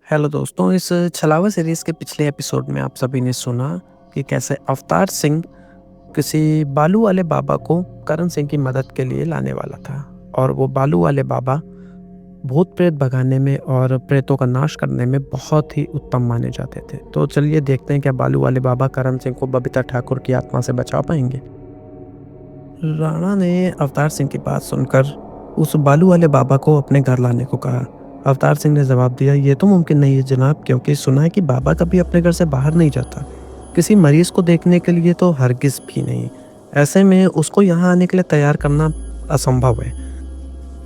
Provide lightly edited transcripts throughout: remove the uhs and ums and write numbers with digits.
Hello दोस्तों, इस छलावा सीरीज़ के पिछले एपिसोड में आप सभी ने सुना कि कैसे अवतार सिंह किसी बालू वाले बाबा को करण सिंह की मदद के लिए लाने वाला था और वो बालू वाले बाबा भूत प्रेत भगाने में और प्रेतों का नाश करने में बहुत ही उत्तम माने जाते थे। तो चलिए देखते हैं क्या बालू वाले बाबा करण सिंह को बबीता ठाकुर की आत्मा से बचा पाएंगे। राणा ने अवतार सिंह की बात सुनकर उस बालू वाले बाबा को अपने घर लाने को कहा। अवतार सिंह ने जवाब दिया, ये तो मुमकिन नहीं है जनाब, क्योंकि सुना है कि बाबा कभी अपने घर से बाहर नहीं जाता, किसी मरीज को देखने के लिए तो हरगिज भी नहीं। ऐसे में उसको यहाँ आने के लिए तैयार करना असंभव है।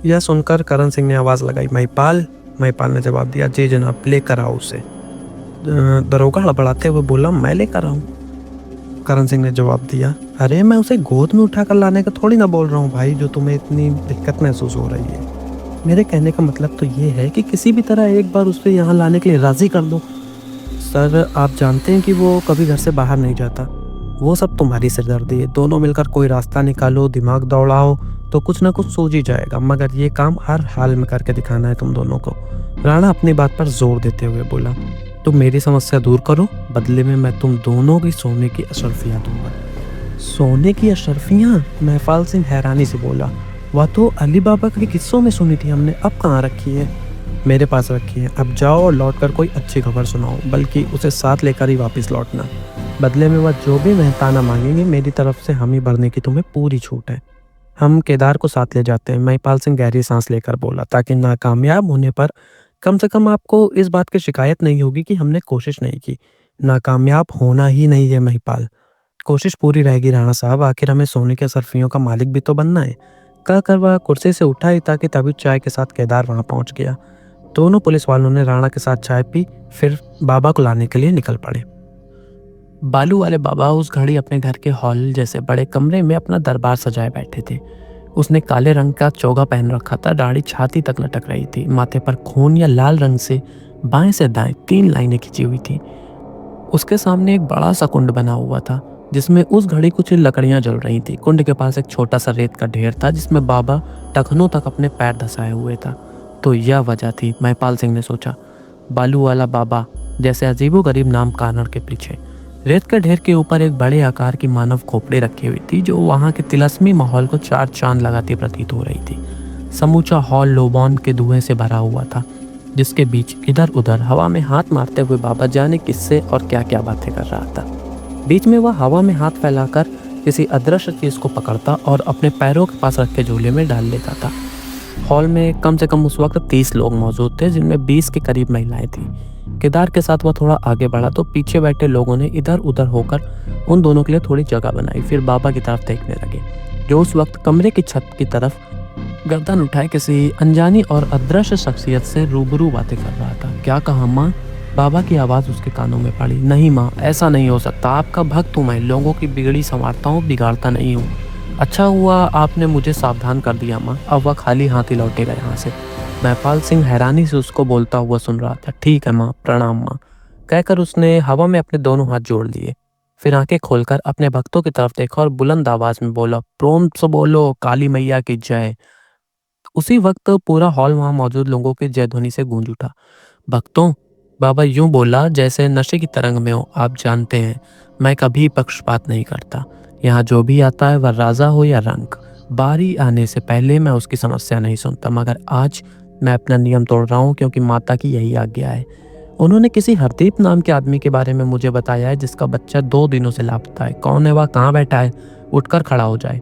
यह सुनकर करण सिंह ने आवाज़ लगाई, महिपाल। महिपाल ने जवाब दिया, जी जनाब, लेकर आओ उसे। दरोगा हड़बड़ाते हुए बोला, मैं लेकर आऊँ? करण सिंह ने जवाब दिया, अरे मैं उसे गोद में उठाकर लाने का थोड़ी ना बोल रहा हूँ भाई, जो तुम्हें इतनी दिक्कत महसूस हो रही है। मेरे कहने का मतलब तो ये है कि किसी भी तरह एक बार उसे यहाँ लाने के लिए राज़ी कर दो। सर, आप जानते हैं कि वो कभी घर से बाहर नहीं जाता। वो सब तुम्हारी सिरदर्दी है। दोनों मिलकर कोई रास्ता निकालो, दिमाग दौड़ाओ तो कुछ ना कुछ सूझ ही जाएगा, मगर ये काम हर हाल में करके दिखाना है तुम दोनों को। राणा अपनी बात पर जोर देते हुए बोला, तुम मेरी समस्या दूर करो, बदले में मैं तुम दोनों की सोने की अशर्फियाँ दूंगा। सोने की अशर्फियाँ? महपाल सिंह हैरानी से बोला, वह तो अली बाबा के किस्सों में सुनी थी हमने, अब कहाँ रखी है? मेरे पास रखी है। अब जाओ और लौटकर कोई अच्छी खबर सुनाओ, बल्कि उसे साथ लेकर ही वापस लौटना। बदले में वह जो भी मेहताना मांगेंगे, मेरी तरफ से हामी भरने की तुम्हें पूरी छूट है। हम केदार को साथ ले जाते हैं, महिपाल सिंह गहरी सांस लेकर बोला, ताकि नाकामयाब होने पर कम से कम आपको इस बात की शिकायत नहीं होगी कि हमने कोशिश नहीं की। नाकामयाब होना ही नहीं है महिपाल, कोशिश पूरी रहेगी राणा साहब, आखिर हमें सोने के सरफियों का मालिक भी तो बनना है। कहकर वह कुर्सी से उठा ही ताकि तभी चाय के साथ केदार वहां पहुंच गया। दोनों पुलिस वालों ने राणा के साथ चाय पी, फिर बाबा को लाने के लिए निकल पड़े। बालू वाले बाबा उस घड़ी अपने घर के हॉल जैसे बड़े कमरे में अपना दरबार सजाए बैठे थे। उसने काले रंग का चोगा पहन रखा था, दाढ़ी छाती तक लटक रही थी, माथे पर खून या लाल रंग से बाएं से दाएं 3 लाइनें खिंची हुई थी। उसके सामने एक बड़ा सा कुंड बना हुआ था, जिसमें उस घड़ी कुछ लकड़ियां जल रही थी। कुंड के पास एक छोटा सा रेत का ढेर था, जिसमें बाबा टखनों तक अपने पैर धंसाए हुए था। तो यह वजह थी, महिपाल सिंह ने सोचा, बालू वाला बाबा जैसे अजीबोगरीब नाम कानड़ के पीछे। रेत के ढेर के ऊपर एक बड़े आकार की मानव खोपड़ी रखी हुई थी, जो वहां के तिलस्मी माहौल को 4 चांद लगाती प्रतीत हो रही थी। समूचा हॉल लोबान के धुएं से भरा हुआ था, जिसके बीच इधर उधर हवा में हाथ मारते हुए बाबा जाने किससे और क्या क्या बातें कर रहा था। बीच में वह हवा में हाथ फैलाकर किसी अदृश्य चीज को पकड़ता और अपने पैरों के पास रखे झूले में डाल लेता था। हॉल में कम से कम उस वक्त 30 लोग मौजूद थे, जिनमें 20 के करीब महिलाएं थीं। केदार के साथ वह थोड़ा आगे बढ़ा तो पीछे बैठे लोगों ने इधर उधर होकर उन दोनों के लिए थोड़ी जगह बनाई, फिर बाबा की तरफ देखने लगे, जो उस वक्त कमरे की छत की तरफ गर्दन उठाए किसी अनजानी और अदृश्य शख्सियत से रूबरू बातें कर रहा था। क्या कहा माँ? बाबा की आवाज़ उसके कानों में पड़ी। नहीं माँ, ऐसा नहीं हो सकता, आपका भक्त हूँ मैं, लोगों की बिगड़ी संवारता हूँ, बिगाड़ता नहीं हूँ। अच्छा हुआ आपने मुझे सावधान कर दिया माँ, अब वह खाली हाथ ही लौटेगा यहाँ से। महपाल सिंह हैरानी से उसको बोलता हुआ सुन रहा था। ठीक है माँ, प्रणाम माँ, कहकर उसने हवा में अपने दोनों हाथ जोड़ लिए, फिर आंखें खोलकर अपने भक्तों की तरफ देखा और बुलंद आवाज में बोला, प्रोम से बोलो, काली मैया की जय। उसी वक्त पूरा हॉल वहां मौजूद लोगों की जय ध्वनि से गूंज उठा। भक्तों, बाबा यूं बोला जैसे नशे की तरंग में हो, आप जानते हैं मैं कभी पक्षपात नहीं करता। यहाँ जो भी आता है वह राजा हो या रंक, बारी आने से पहले मैं उसकी समस्या नहीं सुनता, मगर आज मैं अपना नियम तोड़ रहा हूँ, क्योंकि माता की यही आज्ञा है। उन्होंने किसी हरदीप नाम के आदमी के बारे में मुझे बताया है, जिसका बच्चा 2 दिनों से लापता है। कौन है वह, कहाँ बैठा है, उठकर खड़ा हो जाए।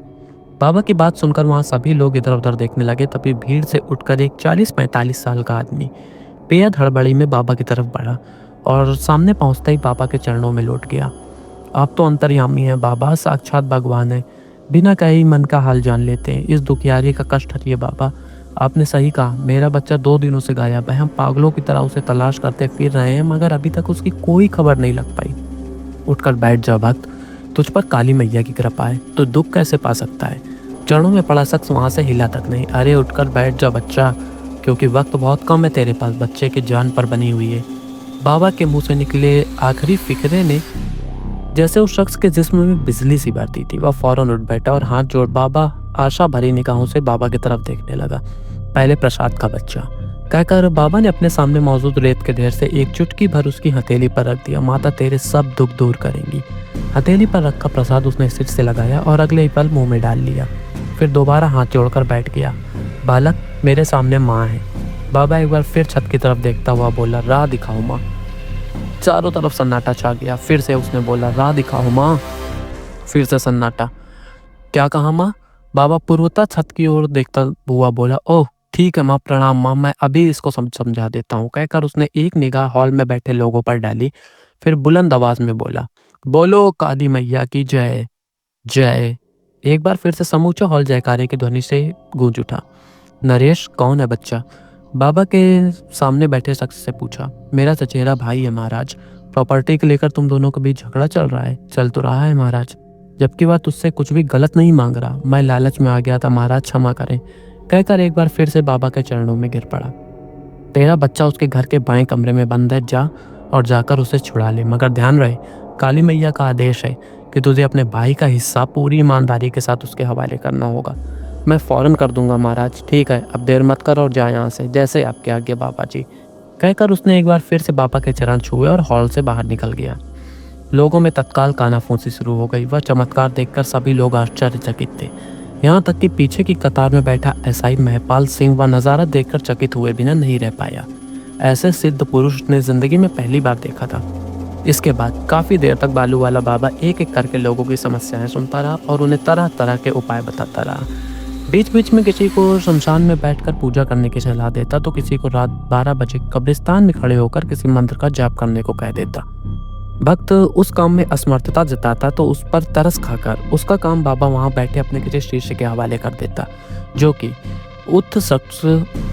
बाबा की बात सुनकर वहां सभी लोग इधर उधर देखने लगे। तभी भीड़ से उठकर एक 40-45 साल का आदमी बेहद हड़बड़ी में बाबा की तरफ बढ़ा और सामने पहुंचते ही बाबा के चरणों में लौट गया। आप तो अंतर्यामी हैं बाबा, साक्षात भगवान है, बिना कहे ही मन का हाल जान लेते हैं। इस दुखियारी का कष्ट हटिए बाबा, आपने सही कहा, मेरा बच्चा 2 दिनों से गायब है। हम पागलों की तरह उसे तलाश करते फिर रहे हैं, मगर अभी तक उसकी कोई खबर नहीं लग पाई। उठकर बैठ जा भक्त, तुझ पर काली मैया की कृपा है, तो दुख कैसे पा सकता है। चरणों में पड़ा शख्स वहां से हिला तक नहीं। अरे उठकर बैठ जा बच्चा, क्योंकि वक्त बहुत कम है तेरे पास, बच्चे की जान पर बनी हुई है। बाबा के मुंह से निकले आखिरी फिक्रे ने जैसे उस शख्स के जिस्म में बिजली सी बरती थी। वह फौरन उठ बैठा और हाथ जोड़ बाबा आशा भरी निगाहों से बाबा की तरफ देखने लगा। पहले प्रसाद का बच्चा, कहकर बाबा ने अपने सामने मौजूद रेत के ढेर से एक चुटकी भर उसकी हथेली पर रख दिया। माता तेरे सब दुख दूर करेंगी। हथेली पर रखा प्रसाद उसने सिर से लगाया और अगले ही पल मुंह में डाल लिया। फिर दोबारा हाथ जोड़कर बैठ गया। बालक, मेरे सामने माँ है। बाबा एक बार फिर छत की तरफ देखता हुआ बोला, राह दिखाओ माँ। चारों तरफ सन्नाटा छा गया। फिर से उसने बोला, राह दिखाओ माँ। फिर से सन्नाटा। क्या कहा माँ? बाबा पूर्वता छत की ओर देखता हुआ बोला, ओह ठीक है माँ, प्रणाम माँ, मैं अभी इसको समझा देता हूँ। कहकर उसने एक निगाह हॉल में बैठे लोगों पर डाली। फिर बुलंद आवाज में बोला, बोलो काली मैया की जय जय। एक बार फिर से समूचा हॉल जयकारे की ध्वनि से गूंज उठा। नरेश कौन है बच्चा? बाबा के सामने बैठे शख्स से पूछा। मेरा चचेरा भाई है महाराज। प्रॉपर्टी को लेकर तुम दोनों के बीच झगड़ा चल रहा है। चल तो रहा है महाराज, जबकि वह तुझसे कुछ भी गलत नहीं मांग रहा। मैं लालच में आ गया था महाराज, क्षमा करें। कहकर एक बार फिर से बाबा के चरणों में गिर पड़ा। तेरा बच्चा उसके घर के बाएं कमरे में बंद है, जा और जाकर उसे छुड़ा ले। मगर ध्यान रहे, काली मैया का आदेश है कि तुझे अपने भाई का हिस्सा पूरी ईमानदारी के साथ उसके हवाले करना होगा। मैं फौरन कर दूंगा महाराज। ठीक है, अब देर मत कर और जा यहाँ से, जैसे आपके आगे बाबा जी। कहकर उसने एक बार फिर से बाबा के चरण छुए और हॉल से बाहर निकल गया। लोगों में तत्काल कानाफूसी शुरू हो गई। वह चमत्कार देखकर सभी लोग आश्चर्यचकित थे। यहाँ तक कि पीछे की कतार में बैठा एसआई महपाल सिंह वह नज़ारा देखकर चकित हुए बिना नहीं रह पाया। ऐसे सिद्ध पुरुष ने जिंदगी में पहली बार देखा था। इसके बाद काफी देर तक बालू वाला बाबा एक एक करके लोगों की समस्याएं सुनता रहा और उन्हें तरह तरह के उपाय बताता रहा। बीच बीच में किसी को शमशान में बैठकर पूजा करने की सलाह देता, तो किसी को रात 12 बजे कब्रिस्तान में खड़े होकर किसी मंत्र का जाप करने को कह देता। भक्त उस काम में असमर्थता जताता तो उस पर तरस खाकर उसका काम बाबा वहां बैठे अपने किसी शिष्य के हवाले कर देता, जो कि उक्त शख्स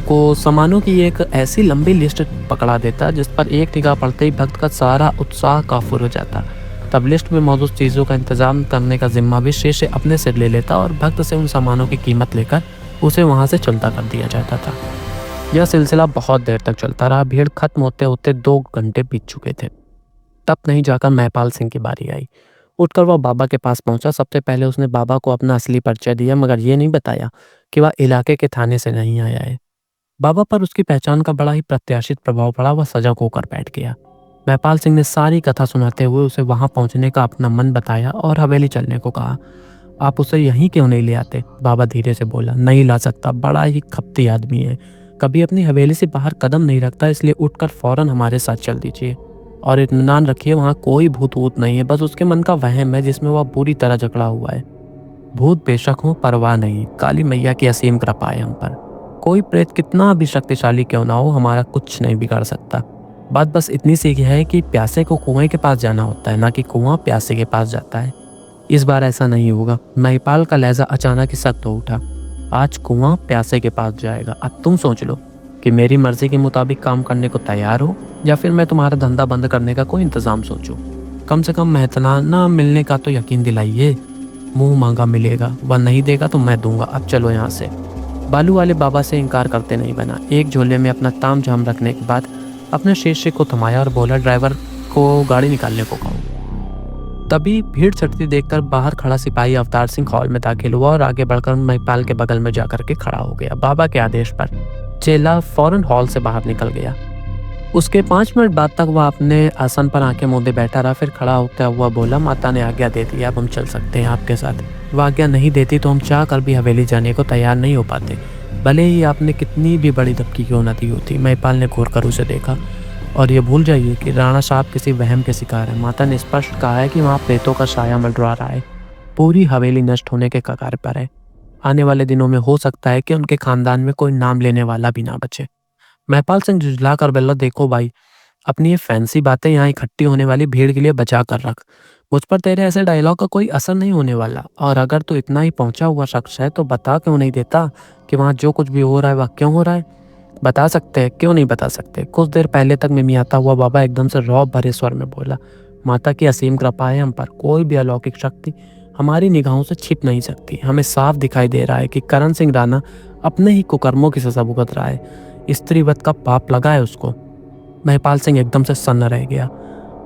को सामानों की एक ऐसी लंबी लिस्ट पकड़ा देता जिस पर एक निगाह पड़ते ही भक्त का सारा उत्साह काफूर हो जाता। तब लिस्ट में मौजूद चीज़ों का इंतजाम करने का जिम्मा भी शिष्य अपने सिर ले लेता और भक्त से उन सामानों की कीमत लेकर उसे वहां से चलता कर दिया जाता था। यह सिलसिला बहुत देर तक चलता रहा। भीड़ खत्म होते होते 2 घंटे बीत चुके थे। तब नहीं जाकर महपाल सिंह की बारी आई। उठकर वह बाबा के पास पहुंचा। सबसे पहले उसने बाबा को अपना असली परिचय दिया, मगर ये नहीं बताया कि वह इलाके के थाने से नहीं आया है। बाबा पर उसकी पहचान का बड़ा ही प्रत्याशित प्रभाव पड़ा। वह सजग होकर बैठ गया। महपाल सिंह ने सारी कथा सुनाते हुए उसे वहां पहुंचने का अपना मन बताया और हवेली चलने को कहा। आप उसे यहीं क्यों नहीं ले आते? बाबा धीरे से बोला। नहीं ला सकता, बड़ा ही खपती आदमी है, कभी अपनी हवेली से बाहर कदम नहीं रखता, इसलिए उठकर फौरन हमारे साथ चल दीजिए। और इत्मीनान रखिए, वहाँ कोई भूत वूत नहीं है, बस उसके मन का वहम है जिसमें वह बुरी तरह जकड़ा हुआ है। भूत बेशक हो, परवाह नहीं, काली मैया की असीम कृपा है हम पर। कोई प्रेत कितना भी शक्तिशाली क्यों ना हो, हमारा कुछ नहीं बिगाड़ सकता। बात बस इतनी सी है कि प्यासे को कुएं के पास जाना होता है, ना कि कुआं प्यासे के पास जाता है। इस बार ऐसा नहीं होगा। महिपाल का लहजा अचानक ही सख्त हो उठा। आज कुआं प्यासे के पास जाएगा। अब तुम सोच लो कि मेरी मर्जी के मुताबिक काम करने को तैयार हो या फिर मैं तुम्हारा धंधा बंद करने का कोई इंतजाम सोचूं। कम से कम मेहतना मिलने का तो यकीन दिलाइए। मुंह मांगा मिलेगा, वह नहीं देगा तो मैं दूंगा। अब चलो यहाँ से। बालू वाले बाबा से इनकार करते नहीं बना। एक झोले में अपना ताम झाम रखने के बाद अपने शिष्य को थमाया और बोला, ड्राइवर को गाड़ी निकालने को कहो। तभी भीड़ चढ़ती देखकर बाहर खड़ा सिपाही अवतार सिंह हॉल में दाखिल हुआ और आगे बढ़कर महिपाल के बगल में जाकर के खड़ा हो गया। बाबा के आदेश पर चेला फौरन हॉल से बाहर निकल गया। उसके 5 मिनट बाद तक वह अपने आसन पर आंखें मूंदे बैठा रहा। फिर खड़ा होता हुआ बोला, माता ने आज्ञा दे दी, अब हम चल सकते हैं आपके साथ। वह आज्ञा नहीं देती तो हम चाह कर भी हवेली जाने को तैयार नहीं हो पाते, भले ही आपने कितनी भी बड़ी धमकी क्यों न दी होती। महिपाल ने घूर कर उसे देखा। और ये भूल जाइए कि राणा साहब किसी वहम के शिकार है। माता ने स्पष्ट कहा है कि वहाँ प्रेतों का साया मंडरा रहा है। पूरी हवेली नष्ट होने के कगार पर है। आने वाले दिनों में हो सकता है कि उनके खानदान में कोई नाम लेने वाला भी ना बचे। महपाल सिंह झुंझला कर बोला, देखो भाई, अपनी ये फैंसी बातें यहाँ इकट्ठी होने वाली भीड़ के लिए बचा कर रख। मुझ पर तेरे ऐसे डायलॉग का कोई असर नहीं होने वाला। और अगर तू इतना ही पहुंचा हुआ शख्स है तो बता क्यों नहीं देता कि वहाँ जो कुछ भी हो रहा है वह क्यों हो रहा है? बता सकते हैं, क्यों नहीं बता सकते? कुछ देर पहले तक मिमियाता हुआ बाबा एकदम से रौब भरे स्वर में बोला, माता की असीम कृपा है हम पर। कोई भी अलौकिक शक्ति हमारी निगाहों से छिप नहीं सकती। हमें साफ दिखाई दे रहा है कि करण सिंह राणा अपने ही कुकर्मों की सजा भुगत रहा है। स्त्रीवध का पाप लगा है उसको। महिपाल सिंह एकदम से सन्न रह गया।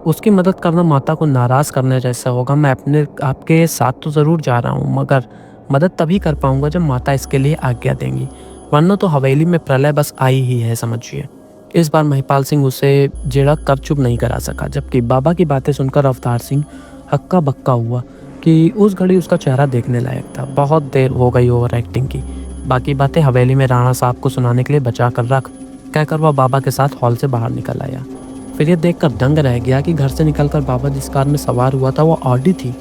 उसकी मदद करना माता को नाराज करने जैसा होगा। मैं अपने आपके साथ तो ज़रूर जा रहा हूँ, मगर मदद तभी कर पाऊंगा जब माता इसके लिए आज्ञा देंगी। वरना तो हवेली में प्रलय बस आई ही है, समझिए। इस बार महिपाल सिंह उसे झिड़क कर चुप नहीं करा सका, जबकि बाबा की बातें सुनकर अवतार सिंह हक्का बक्का हुआ कि उस घड़ी उसका चेहरा देखने लायक था। बहुत देर हो गई ओवर एक्टिंग की, बाकी बातें हवेली में राणा साहब को सुनाने के लिए बचा कर रख, कहकर वह बाबा के साथ हॉल से बाहर निकल आया। फिर यह देखकर दंग रह गया कि घर से निकलकर बाबा जिस कार में सवार हुआ था वो ऑडी थी,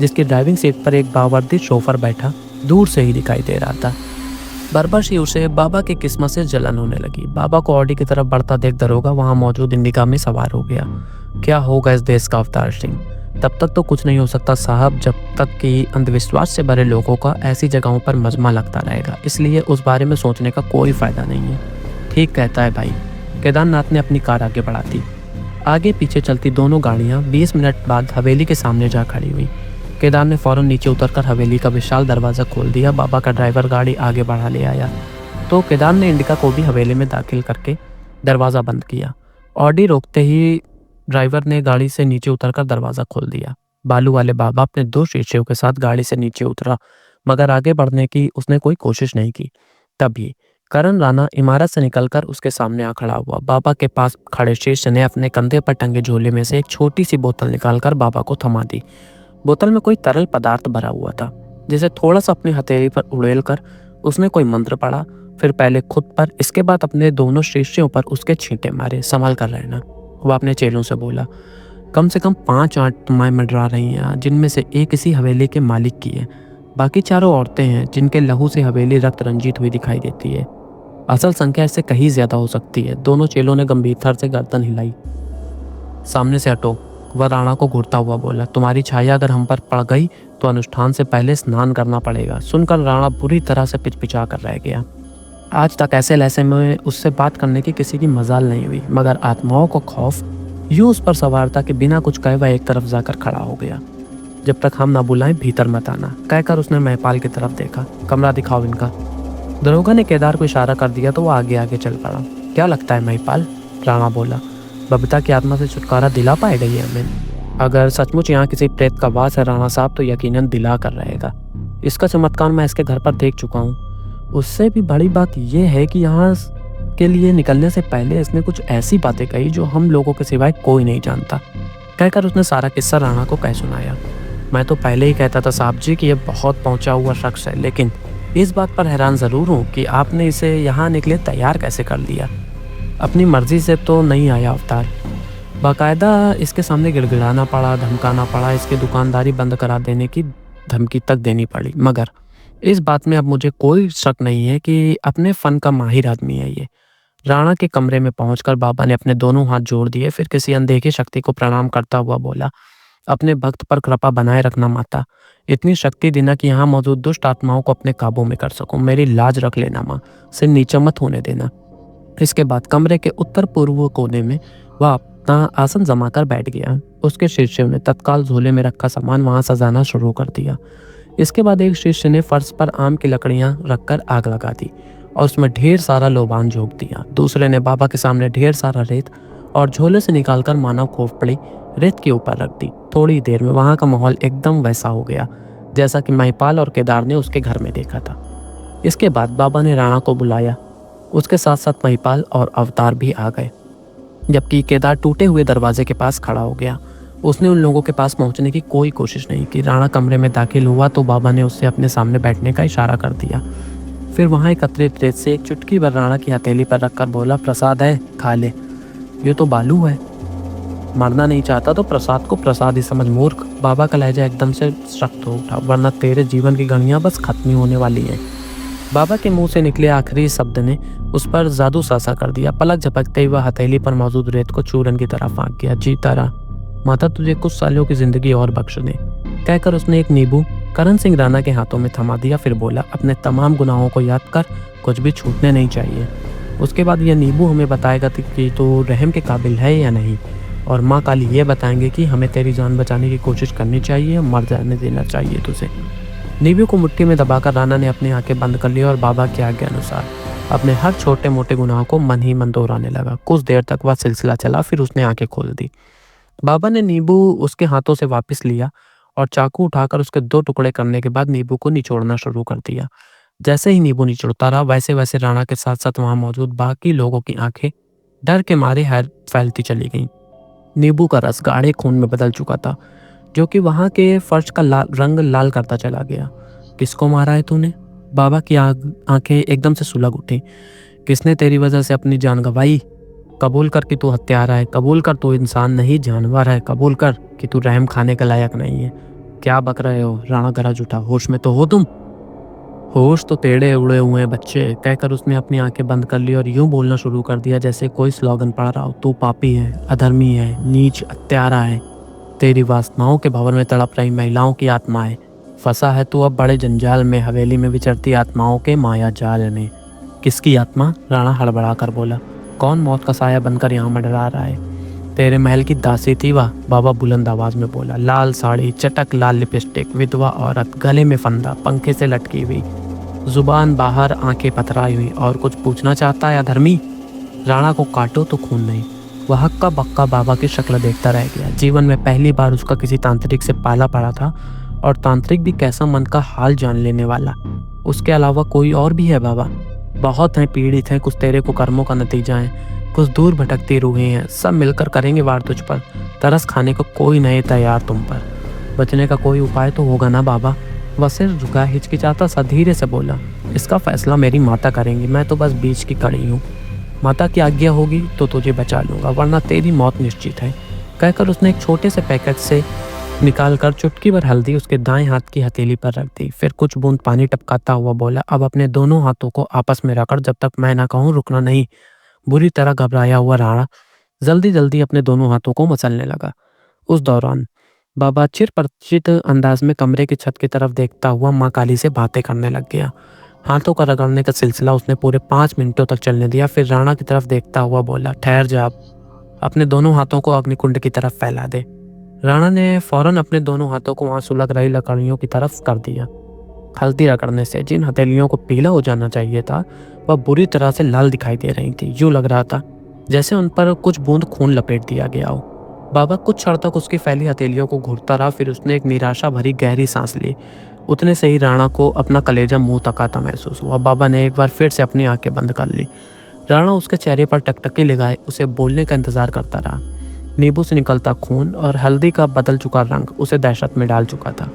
जिसकी ड्राइविंग सीट पर एक बावर्दी शोफर बैठा दूर से ही दिखाई दे रहा था। बरबस ही उसे बाबा की किस्मत से जलन होने लगी। बाबा को ऑडी की तरफ बढ़ता देख दरोगा वहां मौजूद इंडिका में सवार हो गया। क्या होगा इस देश का अवतार सिंह? तब तक तो कुछ नहीं हो सकता साहब, जब तक कि अंधविश्वास से भरे लोगों का ऐसी जगहों पर मजमा लगता रहेगा। इसलिए उस बारे में सोचने का कोई फायदा नहीं है। ठीक कहता है भाई। केदारनाथ ने अपनी कार आगे बढ़ा दी। आगे पीछे चलती दोनों गाड़ियां 20 मिनट बाद हवेली के सामने जा खड़ी हुई। केदार ने फौरन नीचे उतरकर हवेली का विशाल दरवाज़ा खोल दिया। बाबा का ड्राइवर गाड़ी आगे बढ़ा ले आया तो केदार ने इंडिका को भी हवेली में दाखिल करके दरवाज़ा बंद किया। ऑडी रोकते ही ड्राइवर ने गाड़ी से नीचे उतरकर दरवाज़ा खोल दिया। बालू वाले बाबा अपने 2 शिष्यों के साथ गाड़ी से नीचे उतरा, मगर आगे बढ़ने की उसने कोई कोशिश नहीं की। तभी करण राणा इमारत से निकलकर उसके सामने आ खड़ा हुआ। बाबा के पास खड़े शिष्य ने अपने कंधे पर टंगे झोले में से एक छोटी सी बोतल निकालकर बाबा को थमा दी। बोतल में कोई तरल पदार्थ भरा हुआ था, जिसे थोड़ा सा अपनी हथेली पर उड़ेल कर उसने कोई मंत्र पढ़ा। फिर पहले खुद पर, इसके बाद अपने दोनों शिष्यों पर उसके छींटे मारे। संभल कर रहना, वह अपने चेलों से बोला। कम से कम 5 आत्माएं मंडरा रही हैं, जिनमें से एक इसी हवेली के मालिक की है। बाकी चारों औरतें हैं जिनके लहू से हवेली रक्त रंजित हुई दिखाई देती है। असल संख्या इससे कहीं ज्यादा हो सकती है। दोनों चेलों ने गंभीरता से गर्दन हिलाई। सामने से हटो, वह राणा को घूरता हुआ बोला। तुम्हारी छाया अगर हम पर पड़ गई तो अनुष्ठान से पहले स्नान करना पड़ेगा। सुनकर राणा बुरी तरह से पिचपिचा कर रह गया। आज तक ऐसे लहसे में उससे बात करने की किसी की मजाल नहीं हुई, मगर आत्माओं को खौफ यूं उस पर सवार था कि बिना कुछ कहे वह एक तरफ जाकर खड़ा हो गया। जब तक हम ना बुलाएं भीतर मत आना, कहकर उसने महिपाल की तरफ देखा। कमरा दिखाओ इनका। दरोगा ने केदार को इशारा कर दिया तो वह आगे आगे चल पड़ा। क्या लगता है महिपाल? राणा बोला। बबीता की आत्मा से छुटकारा दिला पाएगा ये हमें? अगर सचमुच यहाँ किसी प्रेत का वास है राणा साहब, तो यकीनन दिला कर रहेगा। इसका चमत्कार मैं इसके घर पर देख चुका हूँ। उससे भी बड़ी बात यह है कि यहाँ के लिए निकलने से पहले इसने कुछ ऐसी बातें कही जो हम लोगों के सिवाय कोई नहीं जानता। कहकर उसने सारा किस्सा राणा को कह सुनाया। मैं तो पहले ही कहता था साहब जी कि यह बहुत पहुंचा हुआ शख्स है, लेकिन इस बात पर हैरान ज़रूर हूँ कि आपने इसे यहाँ निकले तैयार कैसे कर लिया। अपनी मर्जी से तो नहीं आया अवतार, बाकायदा इसके सामने गिड़गिड़ाना पड़ा, धमकाना पड़ा, इसकी दुकानदारी बंद करा देने की धमकी तक देनी पड़ी। मगर इस बात में अब मुझे कोई शक नहीं है कि अपने फ़न का माहिर आदमी है ये। राणा के कमरे में पहुंचकर बाबा ने अपने दोनों हाथ जोड़ दिए। फिर किसी अनदेखी शक्ति को प्रणाम करता हुआ बोला, अपने भक्त पर कृपा बनाए रखना माता। इतनी शक्ति देना कि यहाँ मौजूद दुष्ट आत्माओं को अपने काबू में कर सकूं। मेरी लाज रख लेना माँ, सिर नीचा मत होने देना। इसके बाद कमरे के उत्तर पूर्व कोने में वह अपना आसन जमा कर बैठ गया। उसके शिष्यों ने तत्काल झोले में रखा सामान वहां सजाना शुरू कर दिया। इसके बाद एक शिष्य ने फर्श पर आम की लकड़ियां रखकर आग लगा दी और उसमें ढेर सारा लोबान झोंक दिया। दूसरे ने बाबा के सामने ढेर सारा रेत और झोले से निकालकर मानव खोपड़ी रेत के ऊपर रख दी। थोड़ी देर में वहां का माहौल एकदम वैसा हो गया जैसा कि महिपाल और केदार ने उसके घर में देखा था। इसके बाद बाबा ने राणा को बुलाया। उसके साथ साथ महिपाल और अवतार भी आ गए, जबकि केदार टूटे हुए दरवाजे के पास खड़ा हो गया। उसने उन लोगों के पास पहुंचने की कोई कोशिश नहीं की। राणा कमरे में दाखिल हुआ तो बाबा ने उससे अपने सामने बैठने का इशारा कर दिया। फिर वहां एकत्रित रेत से एक चुटकी भर राणा की हथेली पर रखकर बोला, प्रसाद है, खा ले। ये तो बालू है, मरना नहीं चाहता तो प्रसाद को प्रसाद ही समझ मूर्ख। बाबा का लहजा एकदम से सख्त हो उठा, वरना तेरे जीवन की घड़ियां बस खत्म होने वाली हैं। बाबा के मुंह से निकले आखिरी शब्द ने उस पर जादू सा असर कर दिया। पलक झपकते ही वह हथेली पर मौजूद रेत को चूरन की तरह फाँक गया। जीता रहा माता, तुझे कुछ सालों की जिंदगी और बख्श दे, कहकर उसने एक नींबू करण सिंह राणा के हाथों में थमा दिया। फिर बोला, अपने तमाम गुनाहों को याद कर, कुछ भी छूटने नहीं चाहिए। उसके बाद यह नींबू हमें बताएगा कि तू रहम के काबिल है या नहीं, और माँ काली ये बताएंगे कि हमें तेरी जान बचाने की कोशिश करनी चाहिए, मर जाने देना चाहिए तुझे। नींबू को मुट्ठी में दबाकर राणा ने अपनी आंखें बंद कर ली और बाबा के आज्ञा अनुसार अपने हर छोटे मोटे गुनाह को मन ही मन दोहराने लगा। कुछ देर तक वह सिलसिला चला, फिर उसने आंखें खोल दी। बाबा ने नींबू उसके हाथों से वापस लिया और चाकू उठाकर उसके 2 टुकड़े करने के बाद नींबू को निचोड़ना शुरू कर दिया। जैसे ही नींबू नीचे उतारा वैसे वैसे राणा के साथ साथ वहां मौजूद बाकी लोगों की आंखें डर के मारे हैर फैलती चली गईं। नींबू का रस गाढ़े खून में बदल चुका था, जो कि वहां के फर्श का रंग लाल करता चला गया। किसको मारा है तूने? बाबा की आंखें एकदम से सुलग उठी। किसने तेरी वजह से अपनी जान गंवाई? कबूल कर कि तू हत्यारा है, कबूल कर तू इंसान नहीं जानवर है, कबूल कर कि तू रहम खाने के लायक नहीं है। क्या बक रहे हो? राणा गरज उठा। होश में तो हो तुम? होश तो टेढ़े उड़े हुए हैं बच्चे, कहकर उसने अपनी आंखें बंद कर ली और यूं बोलना शुरू कर दिया जैसे कोई स्लोगन पढ़ रहा हो। तू पापी है, अधर्मी है, नीच हत्यारा है। तेरी वासनाओं के भंवर में तड़प रही महिलाओं की आत्मा है। फंसा है तू अब बड़े जंजाल में, हवेली में विचरती आत्माओं के माया जाल में। किसकी आत्मा? राणा हड़बड़ा कर बोला। कौन मौत का साया बनकर यहाँ मंडरा रहा है? तेरे महल की दासी थी वह, बाबा बुलंद आवाज में बोला। लाल साड़ी, चटक लाल लिपस्टिक, विधवा औरत, गले में फंदा, पंखे से लटकी हुई, जुबान बाहर, आंखें पथराई हुई। और कुछ पूछना चाहता है अधर्मी? राणा को काटो तो खून नहीं। वह हक्का बक्का बाबा की शक्ल देखता रह गया। जीवन में पहली बार उसका किसी तांत्रिक से पाला पड़ा था, और तांत्रिक भी कैसा मन का हाल जान लेने वाला। उसके अलावा कोई और भी है बाबा? बहुत हैं, पीड़ित हैं, कुछ तेरे कुकर्मों का नतीजा है, कुछ दूर भटकती रूहें हैं, सब मिलकर करेंगे वार तुझ पर। तरस खाने को कोई नहीं तैयार तुम पर। बचने का कोई उपाय तो होगा ना बाबा? वह सिर झुका हिचकिचाता सा धीरे से बोला। इसका फैसला मेरी माता करेंगी, मैं तो बस बीच की कड़ी हूँ। माता की आज्ञा होगी तो तुझे बचा लूंगा, वरना तेरी मौत निश्चित है। कहकर उसने एक छोटे से पैकेट से निकालकर चुटकी भर हल्दी उसके दाएं हाथ की हथेली पर रख दी। फिर कुछ बूंद पानी टपकाता हुआ बोला, अब अपने दोनों हाथों को आपस में रगड़, जब तक मैं ना कहूँ रुकना नहीं। बुरी तरह घबराया हुआ राणा जल्दी जल्दी अपने दोनों हाथों को मसलने लगा। उस दौरान बाबा चिर परिचित अंदाज में कमरे की छत की तरफ देखता हुआ माँ काली से बातें करने लग गया। हाथों का रगड़ने का सिलसिला उसने पूरे 5 मिनटों तक चलने दिया। फिर राणा की तरफ देखता हुआ बोला, ठहर जा, अपने दोनों हाथों को अग्निकुंड की तरफ फैला दे। राणा ने फौरन अपने दोनों हाथों को वहां सुलग रही लकड़ियों की तरफ कर दिया। हल्दी रगड़ने से जिन हथेलियों को पीला हो जाना चाहिए था, वह बुरी तरह से लाल दिखाई दे रही थी। यूं लग रहा था जैसे उन पर कुछ बूंद खून लपेट दिया गया हो। बाबा कुछ क्षण तक उसकी फैली हथेलियों को घूरता रहा, फिर उसने एक निराशा भरी गहरी सांस ली। उतने से ही राणा को अपना कलेजा मुंह तक आता महसूस हुआ। बाबा ने एक बार फिर से अपनी आंखें बंद कर ली। राणा उसके चेहरे पर टकटकी लगाए उसे बोलने का इंतजार करता रहा। नींबू से निकलता खून और हल्दी का बदल चुका रंग उसे दहशत में डाल चुका था।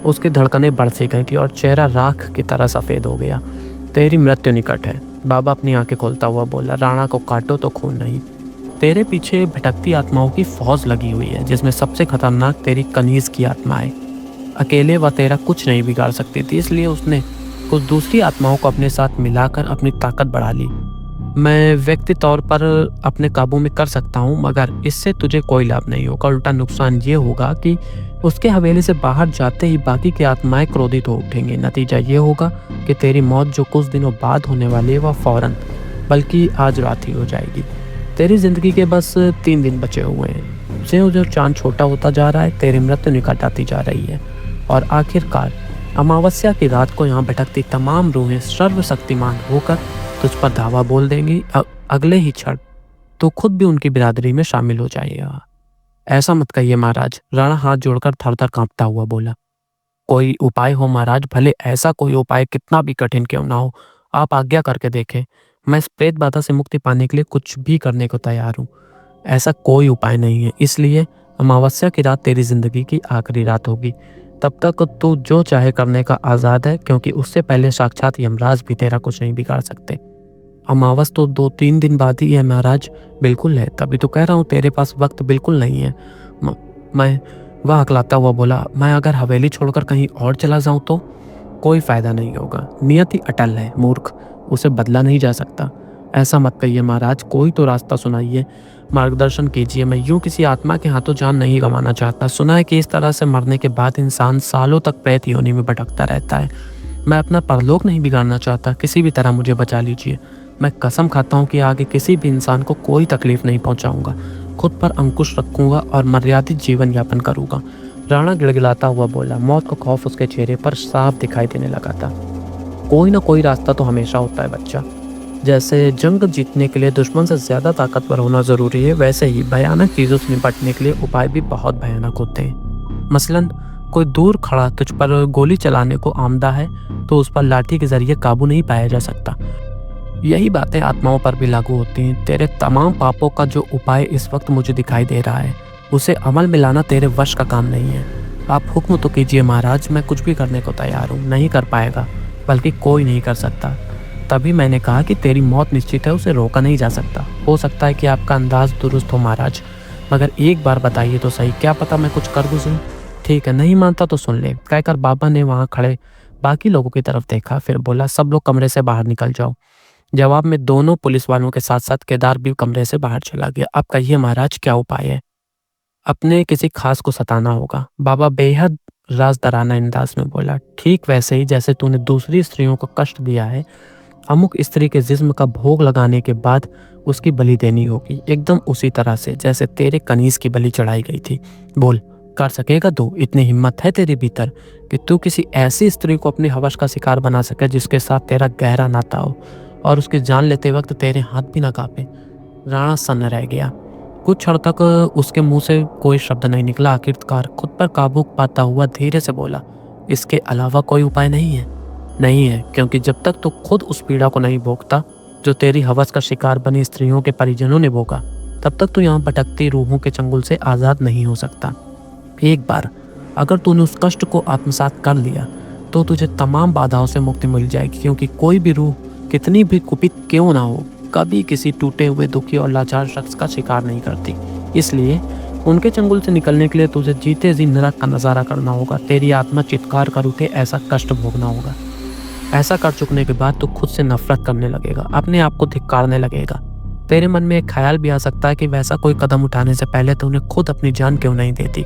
उसकी धड़कनें बढ़ सी गई थी और चेहरा राख की तरह सफ़ेद हो गया। तेरी मृत्यु निकट है, बाबा अपनी आंखें खोलता हुआ बोला। राणा को काटो तो खून नहीं। तेरे पीछे भटकती आत्माओं की फौज लगी हुई है, जिसमें सबसे खतरनाक तेरी कनीज की आत्मा है। अकेले वह तेरा कुछ नहीं बिगाड़ सकती थी, इसलिए उसने कुछ दूसरी आत्माओं को अपने साथ मिलाकर अपनी ताकत बढ़ा ली। मैं व्यक्ति तौर पर अपने काबू में कर सकता हूँ, मगर इससे तुझे कोई लाभ नहीं होगा। उल्टा नुकसान ये होगा कि उसके हवेली से बाहर जाते ही बाकी की आत्माएं क्रोधित हो उठेंगी। नतीजा ये होगा कि तेरी मौत जो कुछ दिनों बाद होने वाली है वह फौरन, बल्कि आज रात ही हो जाएगी। तेरी जिंदगी के बस 3 दिन बचे हुए हैं। जो चांद छोटा होता जा रहा है, तेरी मृत्यु निकट आती जा रही है, और आखिरकार अमावस्या की रात को यहाँ भटकती तमाम रूहें सर्वशक्तिमान होकर तुझ पर धावा बोल देंगी। अगले ही क्षण तो खुद भी उनकी बिरादरी में शामिल हो जाएगा। ऐसा मत कहिए महाराज, राणा हाथ जोड़कर थर थर कांपता हुआ बोला। कोई उपाय हो महाराज, भले ऐसा कोई उपाय कितना भी कठिन क्यों ना हो, आप आज्ञा करके देखें। मैं इस प्रेत बाधा से मुक्ति पाने के लिए कुछ भी करने को तैयार हूँ। ऐसा कोई उपाय नहीं है, इसलिए अमावस्या की रात तेरी जिंदगी की आखिरी रात होगी। तब तक तू जो चाहे करने का आज़ाद है, क्योंकि उससे पहले साक्षात यमराज भी तेरा कुछ नहीं बिगाड़ सकते। अमावस तो 2-3 दिन बाद ही है महाराज। बिल्कुल है, तभी तो कह रहा हूँ तेरे पास वक्त बिल्कुल नहीं है। मैं वह हकलाता हुआ बोला, मैं अगर हवेली छोड़कर कहीं और चला जाऊं तो? कोई फायदा नहीं होगा। नियति अटल है मूर्ख, उसे बदला नहीं जा सकता। ऐसा मत कहिए महाराज, कोई तो रास्ता सुनाइए, मार्गदर्शन कीजिए। मैं यूं किसी आत्मा के हाथों जान नहीं गंवाना चाहता। सुना है कि इस तरह से मरने के बाद इंसान सालों तक प्रेत योनि में भटकता रहता है। मैं अपना परलोक नहीं बिगाड़ना चाहता, किसी भी तरह मुझे बचा लीजिए। मैं कसम खाता हूँ कि आगे किसी भी इंसान को कोई तकलीफ नहीं पहुँचाऊंगा, खुद पर अंकुश रखूंगा और मर्यादित जीवन यापन करूंगा। राणा गिड़गिड़ाता हुआ बोला। मौत का खौफ उसके चेहरे पर साफ दिखाई देने लगा था। कोई ना कोई रास्ता तो हमेशा होता है बच्चा। जैसे जंग जीतने के लिए दुश्मन से ज़्यादा ताकतवर होना ज़रूरी है, वैसे ही भयानक चीज़ों से निपटने के लिए उपाय भी बहुत भयानक होते हैं। मसलन कोई दूर खड़ा तुझ पर गोली चलाने को आमदा है तो उस पर लाठी के जरिए काबू नहीं पाया जा सकता। यही बातें आत्माओं पर भी लागू होती हैं। तेरे तमाम पापों का जो उपाय इस वक्त मुझे दिखाई दे रहा है, उसे अमल में लाना तेरे वश का काम नहीं है। आप हुक्म तो कीजिए महाराज, मैं कुछ भी करने को तैयार हूँ। नहीं कर पाएगा, बल्कि कोई नहीं कर सकता। तभी मैंने कहा कि तेरी मौत निश्चित है, उसे रोका नहीं जा सकता। हो सकता है कि आपका अंदाज दुरुस्त हो महाराज, मगर एक बार बताइए तो सही, क्या पता मैं कुछ कर गुजरूं। ठीक है, नहीं मानता तो सुन ले, कहकर बाबा ने वहां खड़े बाकी लोगों की तरफ देखा, फिर बोला, सब लोग कमरे से बाहर निकल जाओ। जवाब में दोनों पुलिस वालों के साथ साथ केदार भी कमरे से बाहर चला गया। अब कहिए महाराज, क्या उपाय है? अपने किसी खास को सताना होगा, बाबा बेहद राजदराना अंदाज में बोला। ठीक वैसे ही जैसे तूने दूसरी स्त्रियों को कष्ट दिया है, अमुक स्त्री के जिस्म का भोग लगाने के बाद उसकी बलि देनी होगी, एकदम उसी तरह से जैसे तेरे कनीज की बलि चढ़ाई गई थी। बोल, कर सकेगा तू? इतनी हिम्मत है तेरे भीतर कि तू किसी ऐसी स्त्री को अपने हवस का शिकार बना सके जिसके साथ तेरा गहरा नाता हो और उसकी जान लेते वक्त तेरे हाथ भी ना कांपे? राणा सन्न रह गया। कुछ क्षण तक उसके मुंह से कोई शब्द नहीं निकला। आखिरकार खुद पर काबू पाता हुआ धीरे से बोला, इसके अलावा कोई उपाय नहीं है? नहीं है, क्योंकि जब तक तू खुद उस पीड़ा को नहीं भोगता जो तेरी हवस का शिकार बनी स्त्रियों के परिजनों ने भोगा, तब तक तू यहाँ भटकती रूहों के चंगुल से आज़ाद नहीं हो सकता। एक बार अगर तूने उस कष्ट को आत्मसात कर लिया तो तुझे तमाम बाधाओं से मुक्ति मिल जाएगी, क्योंकि कोई भी रूह कितनी भी कुपित क्यों ना हो, कभी किसी टूटे हुए, दुखी और लाचार शख्स का शिकार नहीं करती। इसलिए उनके चंगुल से निकलने के लिए तुझे जीते जी नरक का नज़ारा करना होगा। तेरी आत्मा चित्कार कर उठे ऐसा कष्ट भोगना होगा। ऐसा कर चुकने के बाद तू खुद से नफरत करने लगेगा, अपने आप को धिक्कारने लगेगा। तेरे मन में एक ख्याल भी आ सकता है कि वैसा कोई कदम उठाने से पहले तूने खुद अपनी जान क्यों नहीं देती।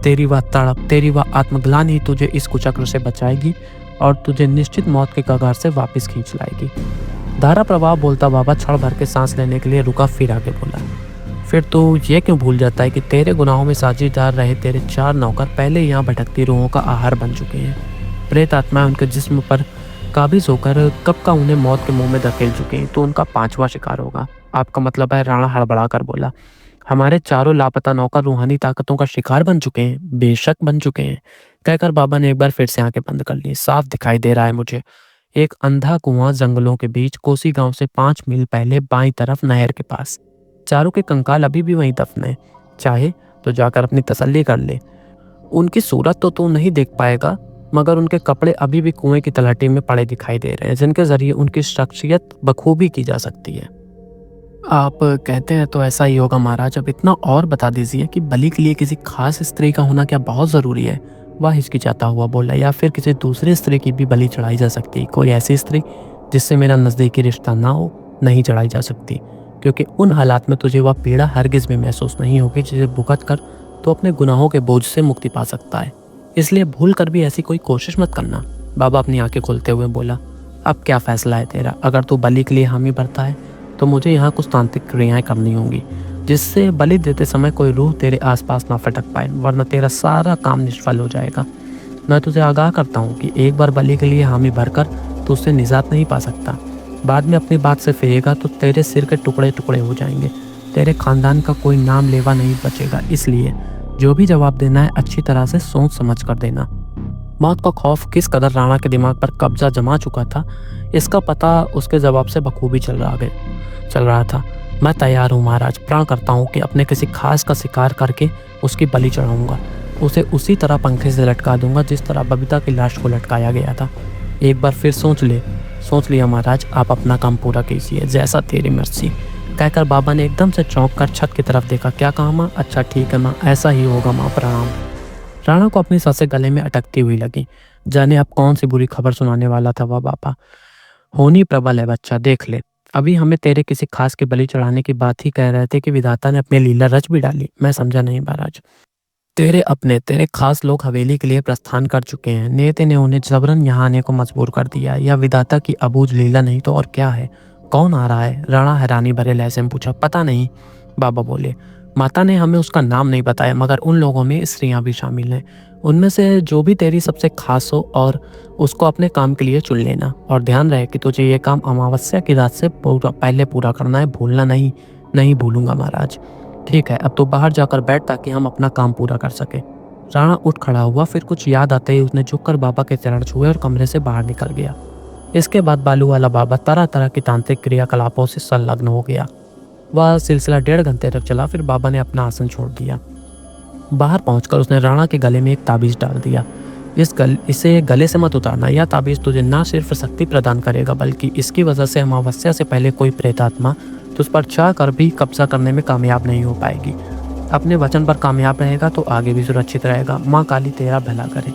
तेरी वह तड़प, तेरी वह आत्मग्लानि ही तुझे इस कुचक्र से बचाएगी और तुझे निश्चित मौत के कगार से वापस खींच लाएगी। धारा प्रवाह बोलता बाबा क्षण भर के सांस लेने के लिए रुका, फिर आगे बोला, फिर तू ये क्यों भूल जाता है कि तेरे गुनाहों में साझीदार रहे तेरे 4 नौकर पहले यहाँ भटकती रूहों का आहार बन चुके हैं। प्रेत आत्माएं उनके जिस्म पर काबिज होकर कब का उन्हें मौत के मुंह में धकेल चुके हैं, तो उनका 5वां शिकार होगा। आपका मतलब है? राणा हड़बड़ा कर बोला, हमारे 4 लापता नौकर रूहानी ताकतों का शिकार बन चुके हैं? बेशक बन चुके हैं, कहकर बाबा ने एक बार फिर से आंखें बंद कर ली। साफ दिखाई दे रहा है मुझे, एक अंधा कुआं जंगलों के बीच, कोसी गांव से 5 मील पहले बाईं तरफ नहर के पास। 4 के कंकाल अभी भी वहीं दफन है, चाहे तो जाकर अपनी तसल्ली कर ले। उनकी सूरत तो तू नहीं देख पाएगा, मगर उनके कपड़े अभी भी कुएं की तलहटी में पड़े दिखाई दे रहे हैं, जिनके जरिए उनकी शख्सियत बखूबी की जा सकती है। आप कहते हैं तो ऐसा ही होगा महाराज। अब इतना और बता दीजिए कि बलि के लिए किसी खास स्त्री का होना क्या बहुत ज़रूरी है? वह हिचकिचाता हुआ बोला, या फिर किसी दूसरी स्त्री की भी बलि चढ़ाई जा सकती? कोई ऐसी स्त्री जिससे मेरा नज़दीकी रिश्ता ना हो, नहीं चढ़ाई जा सकती, क्योंकि उन हालात में तुझे वह पीड़ा हरगिज़ भी महसूस नहीं होगी जिसे भुगत कर तो अपने गुनाहों के बोझ से मुक्ति पा सकता है। इसलिए भूल कर भी ऐसी कोई कोशिश मत करना। बाबा अपनी आंखें खोलते हुए बोला, अब क्या फैसला है तेरा? अगर तू बलि के लिए हामी भरता है तो मुझे यहाँ कुछ तांत्रिक क्रियाएं करनी होंगी, जिससे बलि देते समय कोई रूह तेरे आसपास ना फटक पाए, वरना तेरा सारा काम निष्फल हो जाएगा। मैं तुझे आगाह करता हूँ कि एक बार बलि के लिए हामी भरकर तो उससे निजात नहीं पा सकता। बाद में अपनी बात से फिरेगा तो तेरे सिर के टुकड़े टुकड़े हो जाएंगे, तेरे खानदान का कोई नाम लेवा नहीं बचेगा। इसलिए जो भी जवाब देना है अच्छी तरह से सोच समझ कर देना। मौत का खौफ किस कदर राणा के दिमाग पर कब्जा जमा चुका था, इसका पता उसके जवाब से बखूबी चल रहा था। मैं तैयार हूँ महाराज, प्रण करता हूँ कि अपने किसी खास का शिकार करके उसकी बलि चढ़ाऊंगा। उसे उसी तरह पंखे से लटका दूंगा जिस तरह बबीता की लाश को लटकाया गया था। एक बार फिर सोच लिया महाराज, आप अपना काम पूरा कीजिए, जैसा तेरी मर्जी, कहकर बाबा ने एकदम से चौंक कर छत की तरफ देखा। क्या कहा माँ? अच्छा ठीक है माँ, ऐसा ही होगा माँ, प्रणाम। राणा को अपनी सांसें गले में अटकती हुई लगी। जाने अब कौन सी बुरी खबर सुनाने वाला था वह बाबा। होनी प्रबल है बच्चा, देख ले। अभी हमें तेरे किसी खास की बलि चढ़ाने की बात ही कह रहे थे कि विधाता ने अपनी लीला रच भी डाली। मैं समझा नहीं महाराज। तेरे खास लोग हवेली के लिए प्रस्थान कर चुके हैं। नेते ने उन्हें जबरन यहाँ आने को मजबूर कर दिया। यह विधाता की अबूझ लीला नहीं तो और क्या है? कौन आ रहा है? राणा हैरानी भरे लहजे में पूछा। पता नहीं, बाबा बोले। माता ने हमें उसका नाम नहीं बताया, मगर उन लोगों में स्त्रियां भी शामिल हैं। उनमें से जो भी तेरी सबसे खास हो और उसको अपने काम के लिए चुन लेना। और ध्यान रहे कि तुझे ये काम अमावस्या की रात से पहले पूरा करना है, भूलना नहीं। नहीं भूलूंगा महाराज। ठीक है, अब तो बाहर जाकर बैठ ताकि हम अपना काम पूरा कर सके। राणा उठ खड़ा हुआ, फिर कुछ याद आते ही उसने झुककर बाबा के चरण छुए और कमरे से बाहर निकल गया। इसके बाद बालू वाला बाबा तरह तरह की तांत्रिक क्रियाकलापों से संलग्न हो गया। वह सिलसिला 1.5 घंटे तक चला, फिर बाबा ने अपना आसन छोड़ दिया। बाहर पहुंचकर उसने राणा के गले में एक ताबीज डाल दिया। इसे गले से मत उतारना, यह ताबीज तुझे न सिर्फ शक्ति प्रदान करेगा बल्कि इसकी वजह से अमावस्या से पहले कोई प्रेतात्मा तुझ पर चाह कर भी कब्जा करने में कामयाब नहीं हो पाएगी। अपने वचन पर कामयाब रहेगा तो आगे भी सुरक्षित रहेगा। माँ काली तेरा भला करे।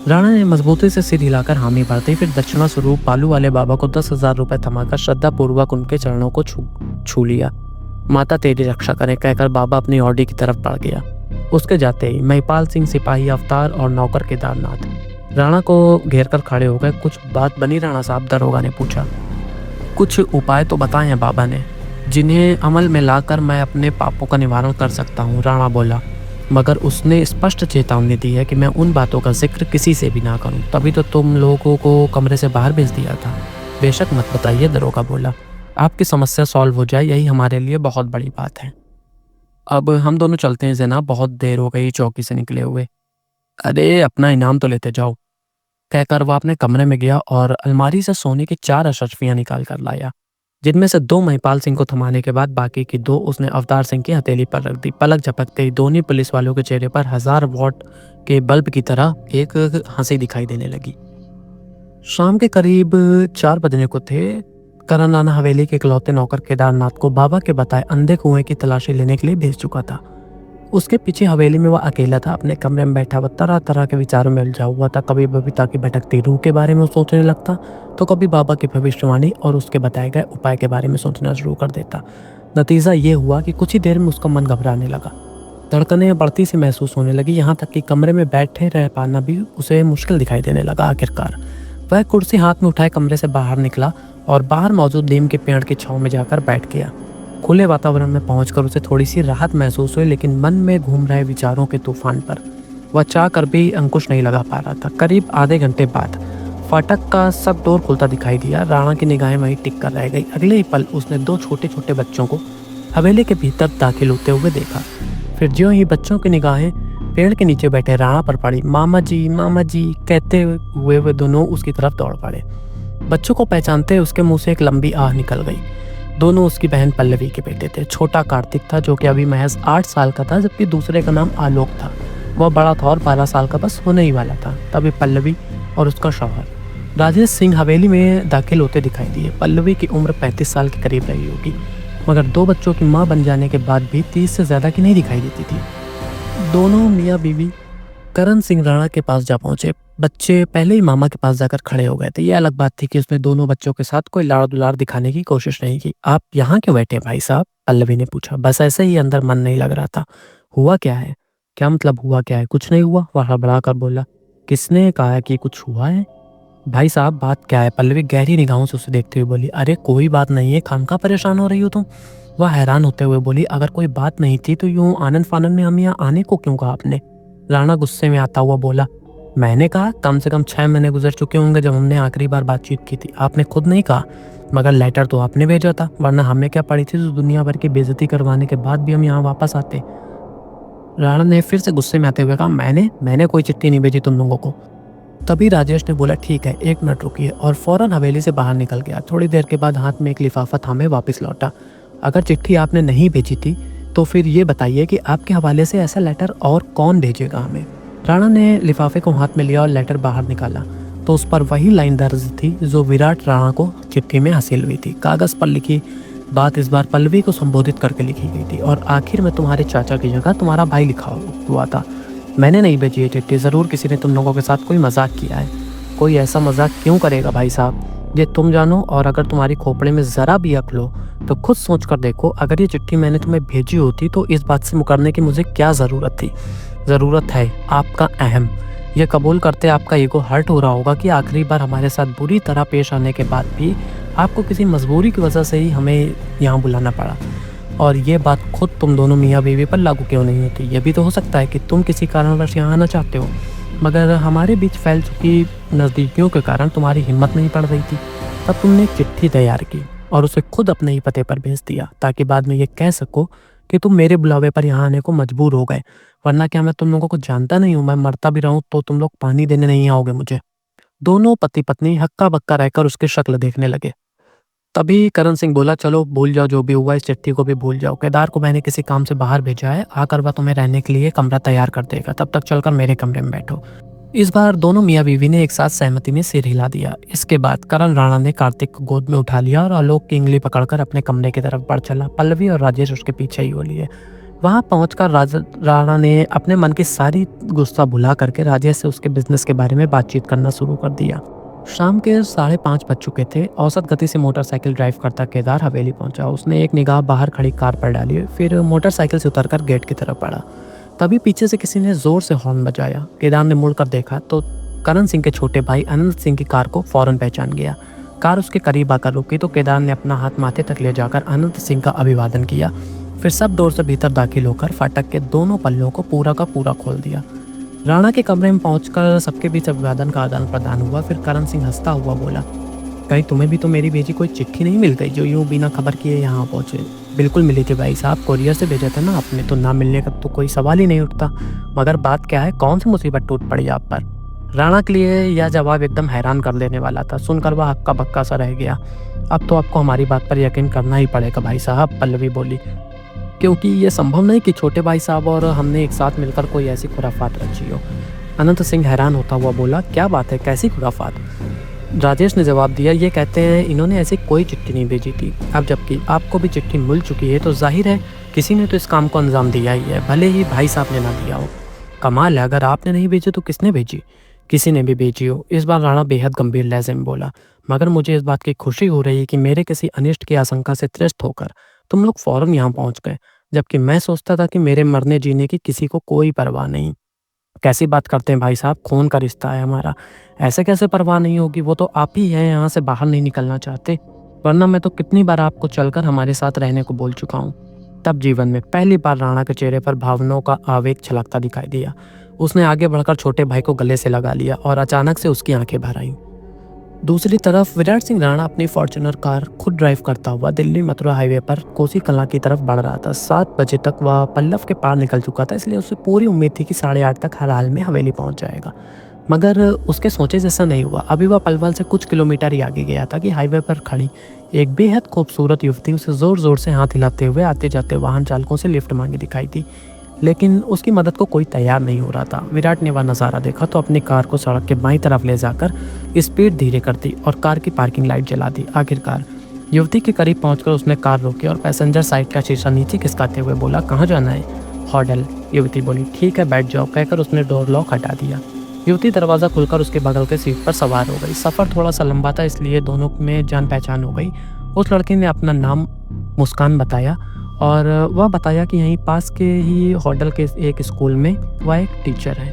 राणा ने मजबूती से सिर हिलाकर हामी भरते, फिर दक्षिणा स्वरूप बालू वाले बाबा को 10,000 रुपए थमाकर श्रद्धापूर्वक उनके चरणों को छू लिया। माता तेरी रक्षा करे कहकर बाबा अपनी ऑडी की तरफ बढ़ गया। उसके जाते ही महिपाल सिंह, सिपाही अवतार और नौकर केदारनाथ राणा को घेर कर खड़े हो गए। कुछ बात बनी राणा साहब? दरोगा ने पूछा। कुछ उपाय तो बताए हैं बाबा ने, जिन्हें अमल में लाकर मैं अपने पापों का निवारण कर सकता हूँ, राणा बोला। मगर उसने स्पष्ट चेतावनी दी है कि मैं उन बातों का जिक्र किसी से भी ना करूं। तभी तो तुम लोगों को कमरे से बाहर भेज दिया था। बेशक मत बताइए, दरोगा बोला। आपकी समस्या सॉल्व हो जाए यही हमारे लिए बहुत बड़ी बात है। अब हम दोनों चलते हैं ज़ेना, बहुत देर हो गई चौकी से निकले हुए। अरे अपना इनाम तो लेते जाओ, कहकर वह अपने कमरे में गया और अलमारी से सोने की 4 अशर्फियाँ निकाल कर लाया, जिनमें से 2 महिपाल सिंह को थमाने के बाद बाकी की 2 उसने अवतार सिंह की हथेली पर रख दी। पलक झपकते ही दोनों पुलिस वालों के चेहरे पर 1000 वॉट के बल्ब की तरह एक हंसी दिखाई देने लगी। शाम के करीब 4 बजने को थे। करण राणा हवेली के इकलौते नौकर केदारनाथ को बाबा के बताए अंधे कुएं की तलाशी लेने के लिए भेज चुका था। उसके पीछे हवेली में वह अकेला था, अपने कमरे में बैठा हुआ तरह तरह के विचारों में उलझा हुआ था। कभी बबीता की भटकती रूह के बारे में सोचने लगता तो कभी बाबा की भविष्यवाणी और उसके बताए गए उपाय के बारे में सोचना शुरू कर देता। नतीजा ये हुआ कि कुछ ही देर में उसका मन घबराने लगा, धड़कनें बढ़ती सी महसूस होने लगी, यहाँ तक कि कमरे में बैठे रह पाना भी उसे मुश्किल दिखाई देने लगा। आखिरकार वह कुर्सी हाथ में उठाए कमरे से बाहर निकला और बाहर मौजूद नीम के पेड़ की छांव में जाकर बैठ गया। खुले वातावरण में पहुंचकर उसे थोड़ी सी राहत महसूस हुई, लेकिन मन में घूम रहे विचारों के तूफान पर वह चाह कर भी अंकुश नहीं लगा पा रहा था। करीब आधे घंटे बाद फाटक का सब डोर खुलता दिखाई दिया। राणा की निगाहें वहीं टिक कर रह गई। अगले ही पल उसने 2 छोटे छोटे बच्चों को हवेली के भीतर दाखिल होते हुए देखा। फिर ज्यों ही बच्चों की निगाहें पेड़ के नीचे बैठे राणा पर पड़ी, मामा जी कहते हुए वे दोनों उसकी तरफ दौड़ पड़े। बच्चों को पहचानते उसके मुंह से एक लंबी आह निकल गई। दोनों उसकी बहन पल्लवी के बेटे थे। छोटा कार्तिक था जो कि अभी महज 8 साल का था, जबकि दूसरे का नाम आलोक था। वह बड़ा था और 12 साल का बस होने ही वाला था। तभी पल्लवी और उसका शौहर राजेश सिंह हवेली में दाखिल होते दिखाई दिए। पल्लवी की उम्र 35 साल के करीब रही होगी, मगर 2 बच्चों की मां बन जाने के बाद भी 30 से ज्यादा की नहीं दिखाई देती थी। दोनों मियाँ बीवी करण सिंह राणा के पास जा पहुंचे। बच्चे पहले ही मामा के पास जाकर खड़े हो गए थे। यह अलग बात थी कि उसने दोनों बच्चों के साथ कोई लाड़ दुलार दिखाने की कोशिश नहीं की। आप यहाँ क्यों बैठे भाई साहब? पल्लवी ने पूछा। बस ऐसे ही, अंदर मन नहीं लग रहा था। हुआ क्या है? क्या मतलब हुआ क्या है? कुछ नहीं हुआ, वह हड़बड़ा कर बोला। किसने कहा कि कुछ हुआ है? भाई साहब बात क्या है? पल्लवी गहरी निगाहों से उसे देखते हुए बोली। अरे कोई बात नहीं है, खामखा परेशान हो रही हो तुम? वह हैरान होते हुए बोली। अगर कोई बात नहीं थी तो यूं आनंद फानंद में हम यहाँ आने को क्यों कहा आपने? राणा गुस्से में आता हुआ बोला। मैंने कहा? कम से कम 6 महीने गुजर चुके होंगे जब हमने आखिरी बार बातचीत की थी। आपने खुद नहीं कहा, मगर लेटर तो आपने भेजा था, वरना हमें क्या पड़ी थी तो दुनिया भर की बेइज्जती करवाने के बाद भी हम यहाँ वापस आते। राणा ने फिर से गुस्से में आते हुए कहा, मैंने कोई चिट्ठी नहीं भेजी तुम लोगों को। तभी राजेश ने बोला, ठीक है 1 मिनट रुकिए, और फौरन हवेली से बाहर निकल गया। थोड़ी देर के बाद हाथ में एक लिफाफा थामे वापस लौटा। अगर चिट्ठी आपने नहीं भेजी थी तो फिर ये बताइए कि आपके हवाले से ऐसा लेटर और कौन भेजेगा हमें? राणा ने लिफाफे को हाथ में लिया और लेटर बाहर निकाला तो उस पर वही लाइन दर्ज थी जो विराट राणा को चिट्ठी में हासिल हुई थी। कागज पर लिखी बात इस बार पल्लवी को संबोधित करके लिखी गई थी और आखिर में तुम्हारे चाचा की जगह तुम्हारा भाई लिखा हुआ था। मैंने नहीं भेजी ये चिट्ठी, ज़रूर किसी ने तुम लोगों के साथ कोई मजाक किया है। कोई ऐसा मजाक क्यों करेगा भाई साहब, ये तुम जानो। और अगर तुम्हारी खोपड़े में ज़रा भी अक्ल हो तो खुद सोच कर देखो, अगर ये चिट्ठी मैंने तुम्हें भेजी होती तो इस बात से मुकरने की मुझे क्या ज़रूरत थी? ज़रूरत है आपका अहम। यह कबूल करते आपका ईगो हर्ट हो रहा होगा कि आखिरी बार हमारे साथ बुरी तरह पेश आने के बाद भी आपको किसी मजबूरी की वजह से ही हमें यहाँ बुलाना पड़ा। और ये बात खुद तुम दोनों मियाँ बीवी पर लागू क्यों नहीं होती? यह भी तो हो सकता है कि तुम किसी कारणवश यहाँ आना चाहते हो, मगर हमारे बीच फैल चुकी नज़दीकियों के कारण तुम्हारी हिम्मत नहीं पड़ रही थी। तब तुमने एक चिट्ठी तैयार की और उसे खुद अपने ही पते पर भेज दिया ताकि बाद में ये कह सको कि तुम मेरे बुलावे पर यहाँ आने को मजबूर हो गए, वरना क्या मैं तुम लोगों को जानता नहीं हूँ? मैं मरता भी रहूँ तो तुम लोग पानी देने नहीं आओगे मुझे। दोनों पति-पत्नी हक्का-बक्का रहकर उसकी शक्ल देखने लगे। तभी करण सिंह बोला, चलो भूल जाओ जो भी हुआ, इस चिट्ठी को भी भूल जाओ। केदार को मैंने किसी काम से बाहर भेजा है, आकर वह तुम्हें रहने के लिए कमरा तैयार कर देगा। तब तक चलकर मेरे कमरे में बैठो। इस बार दोनों मियाँ बीवी ने एक साथ सहमति में सिर हिला दिया। इसके बाद करण राणा ने कार्तिक को गोद में उठा लिया और आलोक की उंगली पकड़कर अपने कमरे की तरफ बढ़ चला। पल्लवी और राजेश उसके पीछे ही हो लिए। वहां पहुंचकर राणा ने अपने मन की सारी गुस्सा भुला करके राजेश से उसके बिजनेस के बारे में बातचीत करना शुरू कर दिया। शाम के 5:30 बज चुके थे। औसत गति से मोटरसाइकिल ड्राइव करता केदार हवेली पहुंचा। उसने एक निगाह बाहर खड़ी कार पर डाली, फिर मोटरसाइकिल से उतरकर गेट की तरफ बढ़ा। तभी पीछे से किसी ने जोर से हॉर्न बजाया। केदार ने मुड़कर देखा तो करण सिंह के छोटे भाई अनंत सिंह की कार को फौरन पहचान गया। कार उसके करीब आकर रुकी तो केदार ने अपना हाथ माथे तक ले जाकर अनंत सिंह का अभिवादन किया। फिर सब डोर से भीतर दाखिल होकर फाटक के दोनों पल्लों को पूरा का पूरा खोल दिया। राणा के कमरे में पहुंचकर सबके बीच अभिवादन का आदान प्रदान हुआ। फिर करण सिंह हंसता हुआ बोला, कहीं तुम्हें भी तो मेरी भेजी कोई चिट्ठी नहीं मिल गई जो यूं बिना खबर किए यहाँ पहुंचे? बिल्कुल मिली थी भाई साहब, कोरियर से भेजा था ना आपने, तो ना मिलने का तो कोई सवाल ही नहीं उठता। मगर बात क्या है, कौन सी मुसीबत टूट पड़ी आप पर? राणा के लिए यह जवाब एकदम हैरान कर देने वाला था। सुनकर वह हक्का बक्का सा रह गया। अब तो आपको हमारी बात पर यकीन करना ही पड़ेगा भाई साहब, पल्लवी बोली, क्योंकि ये संभव नहीं कि छोटे भाई साहब और हमने एक साथ मिलकर कोई ऐसी खुराफात रची हो। अनंत सिंह हैरान होता हुआ बोला, क्या बात है, कैसी खुराफात? राजेश ने जवाब दिया, ये कहते हैं इन्होंने ऐसी कोई चिट्ठी नहीं भेजी थी। अब जबकि आपको भी चिट्ठी मिल चुकी है तो जाहिर है किसी ने तो इस काम को अंजाम दिया ही है, भले ही भाई साहब ने ना दिया हो। कमाल है, अगर आपने नहीं भेजी तो किसने भेजी? किसी ने भी भेजी हो। इस बार राणा बेहद गंभीर लहजे में बोला, मगर मुझे इस बात की खुशी हो रही है कि मेरे किसी अनिष्ट की आशंका से त्रस्त होकर तुम लोग फौरन यहाँ पहुंच गए, जबकि मैं सोचता था कि मेरे मरने जीने की किसी को कोई परवाह नहीं। कैसी बात करते हैं भाई साहब, खून का रिश्ता है हमारा, ऐसे कैसे परवाह नहीं होगी? वो तो आप ही हैं यहाँ से बाहर नहीं निकलना चाहते, वरना मैं तो कितनी बार आपको चलकर हमारे साथ रहने को बोल चुका हूँ। तब जीवन में पहली बार राणा के चेहरे पर भावनाओं का आवेग छलकता दिखाई दिया। उसने आगे बढ़कर छोटे भाई को गले से लगा लिया और अचानक से उसकी आंखें भर आईं। दूसरी तरफ विराट सिंह राणा अपनी फॉर्च्यूनर कार खुद ड्राइव करता हुआ दिल्ली मथुरा हाईवे पर कोसी कलां की तरफ बढ़ रहा था। 7 बजे तक वह पल्लव के पार निकल चुका था, इसलिए उसे पूरी उम्मीद थी कि 8:30 तक हर हाल में हवेली पहुंच जाएगा। मगर उसके सोचे जैसा नहीं हुआ। अभी वह पलवल से कुछ किलोमीटर ही आगे गया था कि हाईवे पर खड़ी एक बेहद खूबसूरत युवती उसे जोर जोर से हाथ हिलाते हुए आते जाते वाहन चालकों से लिफ्ट मांगी दिखाई दी, लेकिन उसकी मदद को कोई तैयार नहीं हो रहा था। विराट ने वह नज़ारा देखा तो अपनी कार को सड़क के बाईं तरफ ले जाकर स्पीड धीरे कर दी और कार की पार्किंग लाइट जला दी। आखिरकार युवती के करीब पहुंचकर उसने कार रोकी और पैसेंजर साइड का शीशा नीचे खिसकाते हुए बोला, कहाँ जाना है? होटल। युवती बोली, ठीक है बैठ जाओ, कहकर उसने डोर लॉक हटा दिया। युवती दरवाज़ा खुलकर उसके बगल के सीट पर सवार हो गई। सफ़र थोड़ा सा लंबा था, इसलिए दोनों में जान पहचान हो गई। उस लड़की ने अपना नाम मुस्कान बताया और वह बताया कि यहीं पास के ही होटल के एक स्कूल में वह एक टीचर है।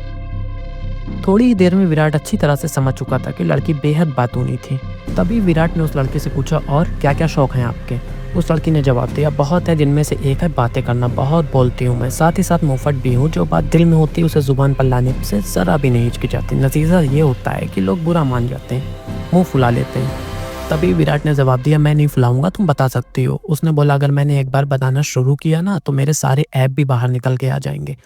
थोड़ी ही देर में विराट अच्छी तरह से समझ चुका था कि लड़की बेहद बातूनी थी। तभी विराट ने उस लड़की से पूछा, और क्या क्या शौक हैं आपके? उस लड़की ने जवाब दिया, बहुत है, जिनमें से एक है बातें करना, बहुत बोलती हूँ मैं, साथ ही साथ मुंहफट भी हूँ। जो बात दिल में होती है उसे जुबान पर लाने से ज़रा भी नहीं हिचकिचाती। नतीजा ये होता है कि लोग बुरा मान जाते हैं, मुँह फुला लेते हैं। तभी विराट ने जवाब दिया, मैं नहीं फुलाऊंगा, तुम बता सकती हो। उसने बोला, अगर मैंने एक बार बताना शुरू किया ना तो मेरे सारे ऐब भी बाहर निकल के आ जाएंगे।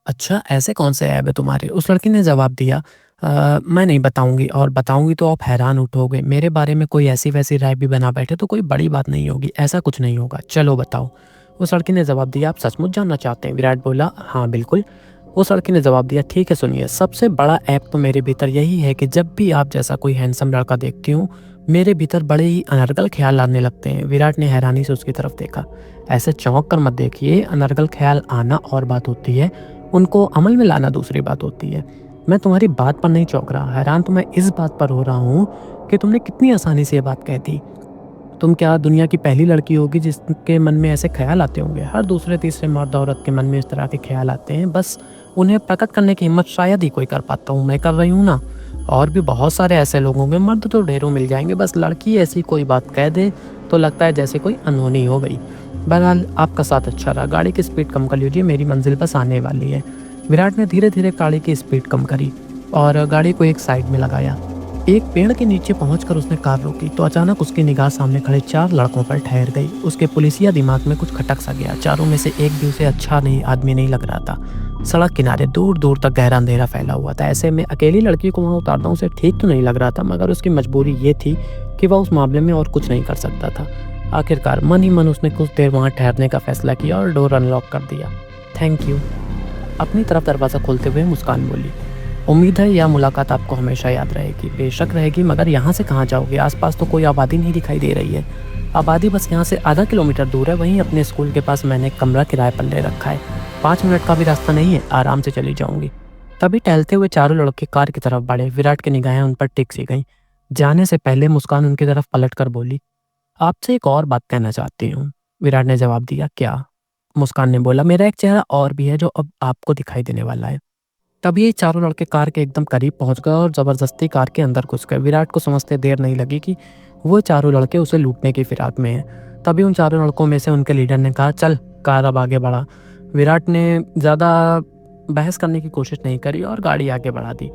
अच्छा, ऐसे कौन से ऐब है तुम्हारे? उस लड़की ने जवाब दिया, मैं नहीं बताऊंगी, और बताऊंगी तो आप हैरान उठोगे। मेरे बारे में कोई ऐसी वैसी राय भी बना बैठे तो कोई बड़ी बात नहीं होगी, ऐसा कुछ नहीं होगा, चलो बताओ। उस लड़की ने जवाब दिया, आप सचमुच जानना चाहते हैं? विराट बोला, हाँ बिल्कुल। उस लड़की ने जवाब दिया, ठीक है सुनिए, सबसे बड़ा ऐप तो मेरे भीतर यही है कि जब भी आप जैसा कोई हैंडसम लड़का देखती हूँ मेरे भीतर बड़े ही अनर्गल ख्याल आने लगते हैं। विराट ने हैरानी से उसकी तरफ देखा। ऐसे चौंक कर मत देखिए, अनर्गल ख्याल आना और बात होती है, उनको अमल में लाना दूसरी बात होती है। मैं तुम्हारी बात पर नहीं चौंक रहा, हैरान तो मैं इस बात पर हो रहा हूँ कि तुमने कितनी आसानी से ये बात कह दी। तुम क्या दुनिया की पहली लड़की होगी जिसके मन में ऐसे ख्याल आते होंगे? हर दूसरे तीसरे मर्द औरत के मन में इस तरह के ख्याल आते हैं, बस उन्हें प्रकट करने की हिम्मत शायद ही कोई कर पाता हूँ। मैं कर रही हूँ ना। और भी बहुत सारे ऐसे लोग होंगे, मर्द तो ढेरों मिल जाएंगे, बस लड़की ऐसी कोई बात कह दे तो लगता है जैसे कोई अनहोनी हो गई। बहरहाल आपका साथ अच्छा रहा, गाड़ी की स्पीड कम कर लीजिए, मेरी मंजिल बस आने वाली है। विराट ने धीरे धीरे गाड़ी की स्पीड कम करी और गाड़ी को एक साइड में लगाया। एक पेड़ के नीचे पहुंचकर उसने कार रोकी तो अचानक उसकी निगाह सामने खड़े 4 लड़कों पर ठहर गई। उसके पुलिसिया दिमाग में कुछ खटक सा गया। चारों में से एक भी उसे अच्छा नहीं आदमी नहीं लग रहा था। सड़क किनारे दूर दूर तक गहरा अंधेरा फैला हुआ था। ऐसे में अकेली लड़की को वहां उतारना उसे ठीक तो नहीं लग रहा था, मगर उसकी मजबूरी ये थी कि वह उस मामले में और कुछ नहीं कर सकता था। आखिरकार मन ही मन उसने कुछ देर वहां ठहरने का फैसला किया और डोर अनलॉक कर दिया। थैंक यू, अपनी तरफ दरवाज़ा खोलते हुए मुस्कान बोली। उम्मीद है यह मुलाकात आपको हमेशा याद रहेगी। बेशक रहेगी, मगर यहाँ से कहाँ जाओगे? आसपास तो कोई आबादी नहीं दिखाई दे रही है। आबादी बस यहाँ से आधा किलोमीटर दूर है। वहीं अपने स्कूल के पास मैंने कमरा किराए पर ले रखा है। 5 मिनट का भी रास्ता नहीं है, आराम से चली जाऊंगी। तभी टहलते हुए चारों लड़के कार की तरफ बढ़े। विराट की निगाहें उन पर टिक सी गईं। जाने से पहले मुस्कान उनकी तरफ पलट कर बोली, आपसे एक और बात कहना चाहती हूँ। विराट ने जवाब दिया, क्या? मुस्कान ने बोला, मेरा एक चेहरा और भी है जो अब आपको दिखाई देने वाला है। तभी ये चारों लड़के कार के एकदम करीब पहुंच गए और जबरदस्ती कार के अंदर घुस गए। विराट को समझते देर नहीं लगी कि वो चारों लड़के उसे लूटने की फिराक में हैं। तभी उन चारों लड़कों में से उनके लीडर ने कहा, चल कार अब आगे बढ़ा। विराट ने ज़्यादा बहस करने की कोशिश नहीं करी और गाड़ी आगे बढ़ा दी।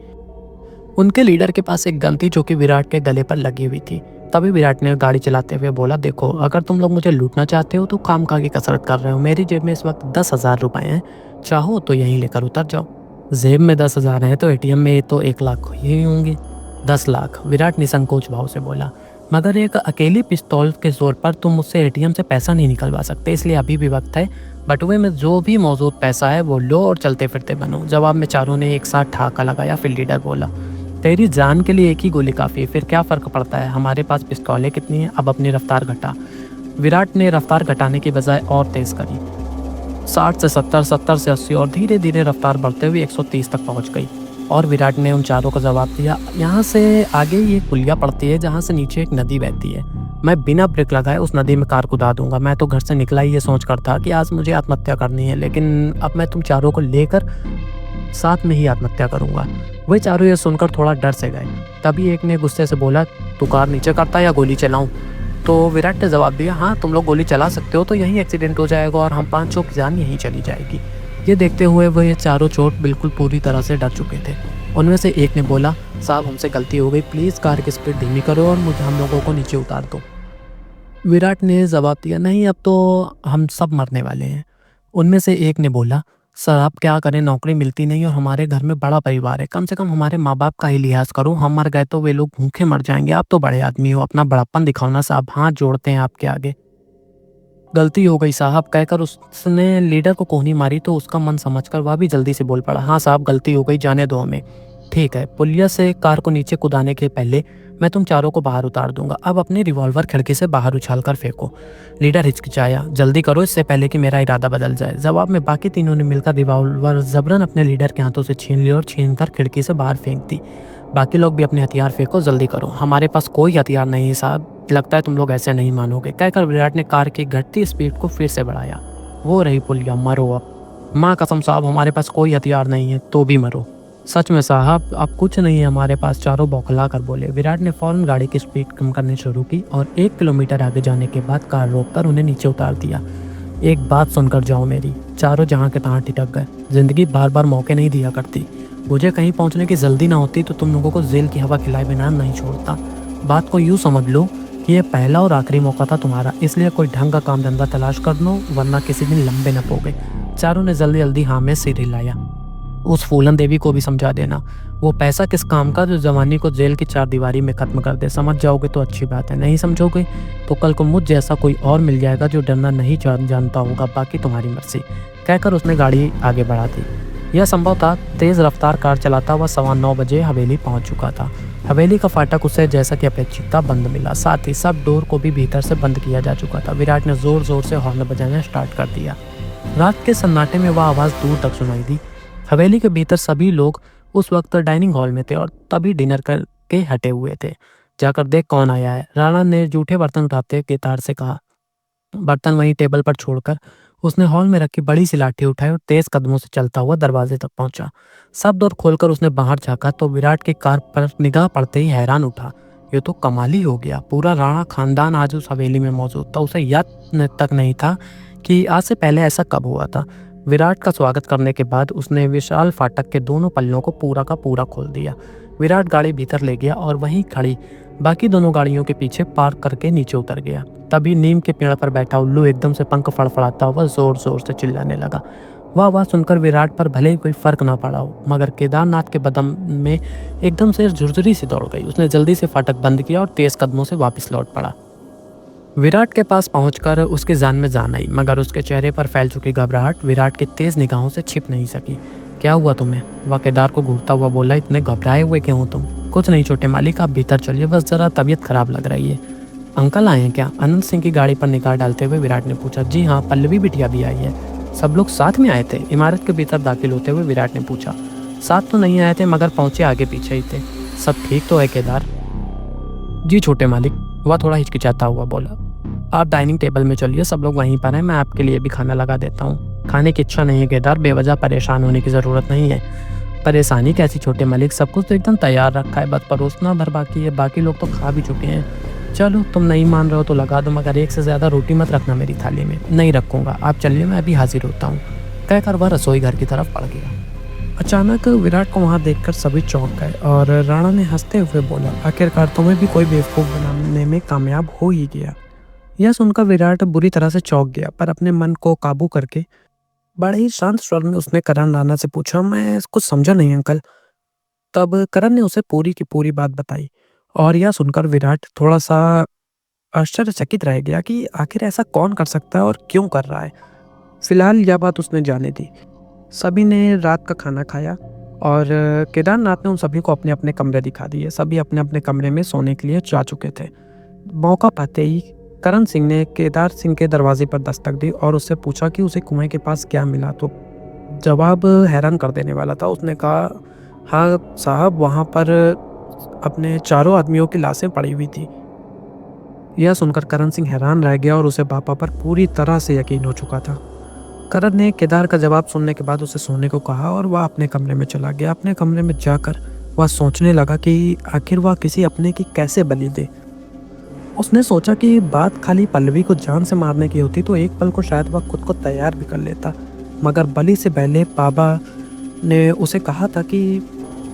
उनके लीडर के पास एक गन थी जो कि विराट के गले पर लगी हुई थी। तभी विराट ने गाड़ी चलाते हुए बोला, देखो अगर तुम लोग मुझे लूटना चाहते हो तो काम का की कसरत कर रहे हो। मेरी जेब में इस वक्त 10,000 रुपए हैं, चाहो तो यहीं लेकर उतर जाओ। जेब में 10,000 है तो एटीएम में तो 1 लाख ही होंगे। 10 लाख, विराट निसंकोच भाव से बोला, मगर एक अकेली पिस्तौल के जोर पर तुम मुझसे एटीएम से पैसा नहीं निकलवा सकते, इसलिए अभी भी वक्त है। बटुए में जो भी मौजूद पैसा है वो लो और चलते फिरते बनो। जवाब में चारों ने एक साथ ठहाका लगाया। फिर लीडर बोला, तेरी जान के लिए एक ही गोली काफ़ी है, फिर क्या फ़र्क पड़ता है? हमारे पास पिस्तौलें कितनी हैं, अब अपनी रफ्तार घटा। विराट ने रफ्तार घटाने की बजाय और तेज़ करी। 60 से 70, 70 से 80 और धीरे धीरे रफ्तार बढ़ते हुए 130 तक पहुंच गई। और विराट ने उन चारों को जवाब दिया, यहाँ से आगे ये पुलिया पड़ती है जहाँ से नीचे एक नदी बहती है। मैं बिना ब्रेक लगाए उस नदी में कार कुदा दूंगा। मैं तो घर से निकला ही ये सोच कर था कि आज मुझे आत्महत्या करनी है, लेकिन अब मैं तुम चारों को लेकर साथ में ही आत्महत्या करूंगा। वही चारों ये सुनकर थोड़ा डर से गए। तभी एक ने गुस्से से बोला, तू कार नीचे करता या गोली चलाऊं? तो विराट ने जवाब दिया, हाँ तुम लोग गोली चला सकते हो तो यहीं एक्सीडेंट हो जाएगा और हम 5 की जान यहीं चली जाएगी। ये देखते हुए वह ये चारों चोट बिल्कुल पूरी तरह से डर चुके थे। उनमें से एक ने बोला, साहब हमसे गलती हो गई, प्लीज़ कार की स्पीड धीमी करो और मुझे हम लोगों को नीचे उतार दो। विराट ने जवाब दिया, नहीं अब तो हम सब मरने वाले हैं। उनमें से एक ने बोला, सर आप क्या करें, नौकरी मिलती नहीं और हमारे घर में बड़ा परिवार है, कम से कम हमारे माँ बाप का ही लिहाज करो। हम मर गए तो वे लोग भूखे मर जाएंगे। आप तो बड़े आदमी हो, अपना बड़प्पन दिखाओ ना साहब, हाथ जोड़ते हैं आपके आगे। गलती हो गई साहब कहकर उसने लीडर को कोहनी मारी तो उसका मन समझकर वह भी जल्दी से बोल पड़ा, हाँ साहब गलती हो गई, जाने दो हमें। ठीक है, पुलिया से कार को नीचे कुदाने के पहले मैं तुम चारों को बाहर उतार दूंगा। अब अपनी रिवॉल्वर खिड़की से बाहर उछालकर फेंको। लीडर हिचकिचाया, जल्दी करो इससे पहले कि मेरा इरादा बदल जाए। जवाब में बाकी तीनों ने मिलकर रिवॉल्वर जबरन अपने लीडर के हाथों से छीन ली और छीनकर खिड़की से बाहर फेंक दी। बाकी लोग भी अपने हथियार फेंको, जल्दी करो। हमारे पास कोई हथियार नहीं है साहब, लगता है तुम लोग ऐसे नहीं मानोगे, कहकर विराट ने कार की घटती स्पीड को फिर से बढ़ाया। वो रही पुलिया, मरो अब। माँ कसम साहब हमारे पास कोई हथियार नहीं है, तो भी मरो। सच में साहब अब कुछ नहीं है हमारे पास, चारों बौखला कर बोले। विराट ने फौरन गाड़ी की स्पीड कम करनी शुरू की और 1 किलोमीटर आगे जाने के बाद कार रोककर उन्हें नीचे उतार दिया। एक बात सुनकर जाओ मेरी। चारों जहाँ के तहाँ ठिठक गए। जिंदगी बार बार मौके नहीं दिया करती। मुझे कहीं पहुँचने की जल्दी ना होती तो तुम लोगों को जेल की हवा खिलाए बिना नहीं छोड़ता। बात को यूँ समझ लो कि ये पहला और आखिरी मौका था तुम्हारा, इसलिए कोई ढंग का काम धंधा तलाश कर लो, वरना किसी दिन लंबे न पोगे। चारों ने जल्दी जल्दी हाँ में सिर हिलाया। उस फूलन देवी को भी समझा देना, वो पैसा किस काम का जो जवानी को जेल की 4 दीवारी में खत्म कर दे। समझ जाओगे तो अच्छी बात है, नहीं समझोगे तो कल को मुझ जैसा कोई और मिल जाएगा जो डरना नहीं जानता होगा, बाकी तुम्हारी मर्जी, कहकर उसने गाड़ी आगे बढ़ा दी। यह संभव था। तेज रफ्तार कार चलाता हुआ 9:15 बजे हवेली पहुंच चुका था। हवेली का फाटक उसे जैसा कि अपेक्षित था बंद मिला, साथ ही सब डोर को भी भीतर से बंद किया जा चुका था। विराट ने जोर जोर से हॉर्न बजाना स्टार्ट कर दिया। रात के सन्नाटे में वह आवाज़ दूर तक सुनाई दी। हवेली के भीतर सभी लोग उस वक्त डाइनिंग हॉल में थे और तभी डिनर करके हटे हुए थे। जाकर देख कौन आया है, राणा ने जूठे बर्तन उठाते गिटार से कहा। बर्तन वहीं टेबल पर छोड़कर उसने हॉल में रखी बड़ी सी लाठी उठाई और तेज कदमों से चलता हुआ दरवाजे तक पहुंचा। सब दौर खोलकर उसने बाहर झांका तो विराट की कार पर निगाह पड़ते ही हैरान उठा। ये तो कमाल ही हो गया, पूरा राणा खानदान आज उस हवेली में मौजूद था। उसे याद तक नहीं था कि आज से पहले ऐसा कब हुआ था। विराट का स्वागत करने के बाद उसने विशाल फाटक के दोनों पल्लों को पूरा का पूरा खोल दिया। विराट गाड़ी भीतर ले गया और वहीं खड़ी बाकी दोनों गाड़ियों के पीछे पार्क करके नीचे उतर गया। तभी नीम के पेड़ पर बैठा उल्लू एकदम से पंख फड़फड़ाता हुआ जोर जोर से चिल्लाने लगा। वह आवाज़ सुनकर विराट पर भले ही कोई फर्क ना पड़ा हो, मगर केदारनाथ के बदन में एकदम से झुरझुरी सी दौड़ गई। उसने जल्दी से फाटक बंद किया और तेज कदमों से वापस लौट पड़ा। विराट के पास पहुंचकर उसकी जान में जान आई, मगर उसके चेहरे पर फैल चुकी घबराहट विराट की तेज निगाहों से छिप नहीं सकी। क्या हुआ तुम्हें? वह केदार को घूरता हुआ बोला। इतने घबराए हुए क्यों हो तुम? कुछ नहीं छोटे मालिक, आप भीतर चलिए, बस जरा तबीयत खराब लग रही है। अंकल आए हैं क्या? अनंत सिंह की गाड़ी पर निगाह डालते हुए विराट ने पूछा। जी हाँ, पल्लवी बिटिया भी आई है। सब लोग साथ में आए थे? इमारत के भीतर दाखिल होते हुए विराट ने पूछा। साथ तो नहीं आए थे, मगर पहुंचे आगे पीछे ही थे। सब ठीक तो है केदार? जी छोटे मालिक, वह थोड़ा हिचकिचाता हुआ बोला। आप डाइनिंग टेबल में चलिए, सब लोग वहीं पर हैं, मैं आपके लिए भी खाना लगा देता हूँ। खाने की इच्छा नहीं है केदार, बेवजह परेशान होने की ज़रूरत नहीं है। परेशानी कैसी छोटे मालिक, सब कुछ तो एकदम तैयार रखा है, बस परोसना भर बाकी है, बाकी लोग तो खा भी चुके हैं। चलो तुम नहीं मान रहे हो तो लगा दो, मगर एक से ज़्यादा रोटी मत रखना मेरी थाली में। नहीं रखूँगा, आप चलिए, मैं अभी हाजिर होता हूँ, कहकर वह रसोई घर की तरफ बढ़ गया। अचानक विराट को वहाँ देखकर सभी चौंक गए और राणा ने हंसते हुए बोला, आखिरकार तुम्हें भी कोई बेवकूफ़ बनाने में कामयाब हो ही गया। यह सुनकर विराट बुरी तरह से चौंक गया, पर अपने मन को काबू करके बड़े ही शांत स्वर में उसने करण राणा से पूछा, मैं कुछ समझा नहीं अंकल। तब करण ने उसे पूरी की पूरी बात बताई और यह सुनकर विराट थोड़ा सा आश्चर्यचकित रह गया कि आखिर ऐसा कौन कर सकता है और क्यों कर रहा है। फिलहाल यह बात उसने जाने दी। सभी ने रात का खाना खाया और केदारनाथ ने उन सभी को अपने अपने कमरे दिखा दिए। सभी अपने अपने कमरे में सोने के लिए जा चुके थे। मौका पाते ही करण सिंह ने केदार सिंह के दरवाजे पर दस्तक दी और उससे पूछा कि उसे कुएं के पास क्या मिला। तो जवाब हैरान कर देने वाला था। उसने कहा, हाँ साहब, वहाँ पर अपने चारों आदमियों की लाशें पड़ी हुई थी। यह सुनकर करण सिंह हैरान रह गया और उसे पापा पर पूरी तरह से यकीन हो चुका था। करण ने केदार का जवाब सुनने के बाद उसे सोने को कहा और वह अपने कमरे में चला गया। अपने कमरे में जाकर वह सोचने लगा कि आखिर वह किसी अपने की कैसे बलि दे। उसने सोचा कि बात खाली पल्लवी को जान से मारने की होती तो एक पल को शायद वह खुद को तैयार भी कर लेता, मगर बलि से पहले बाबा ने उसे कहा था कि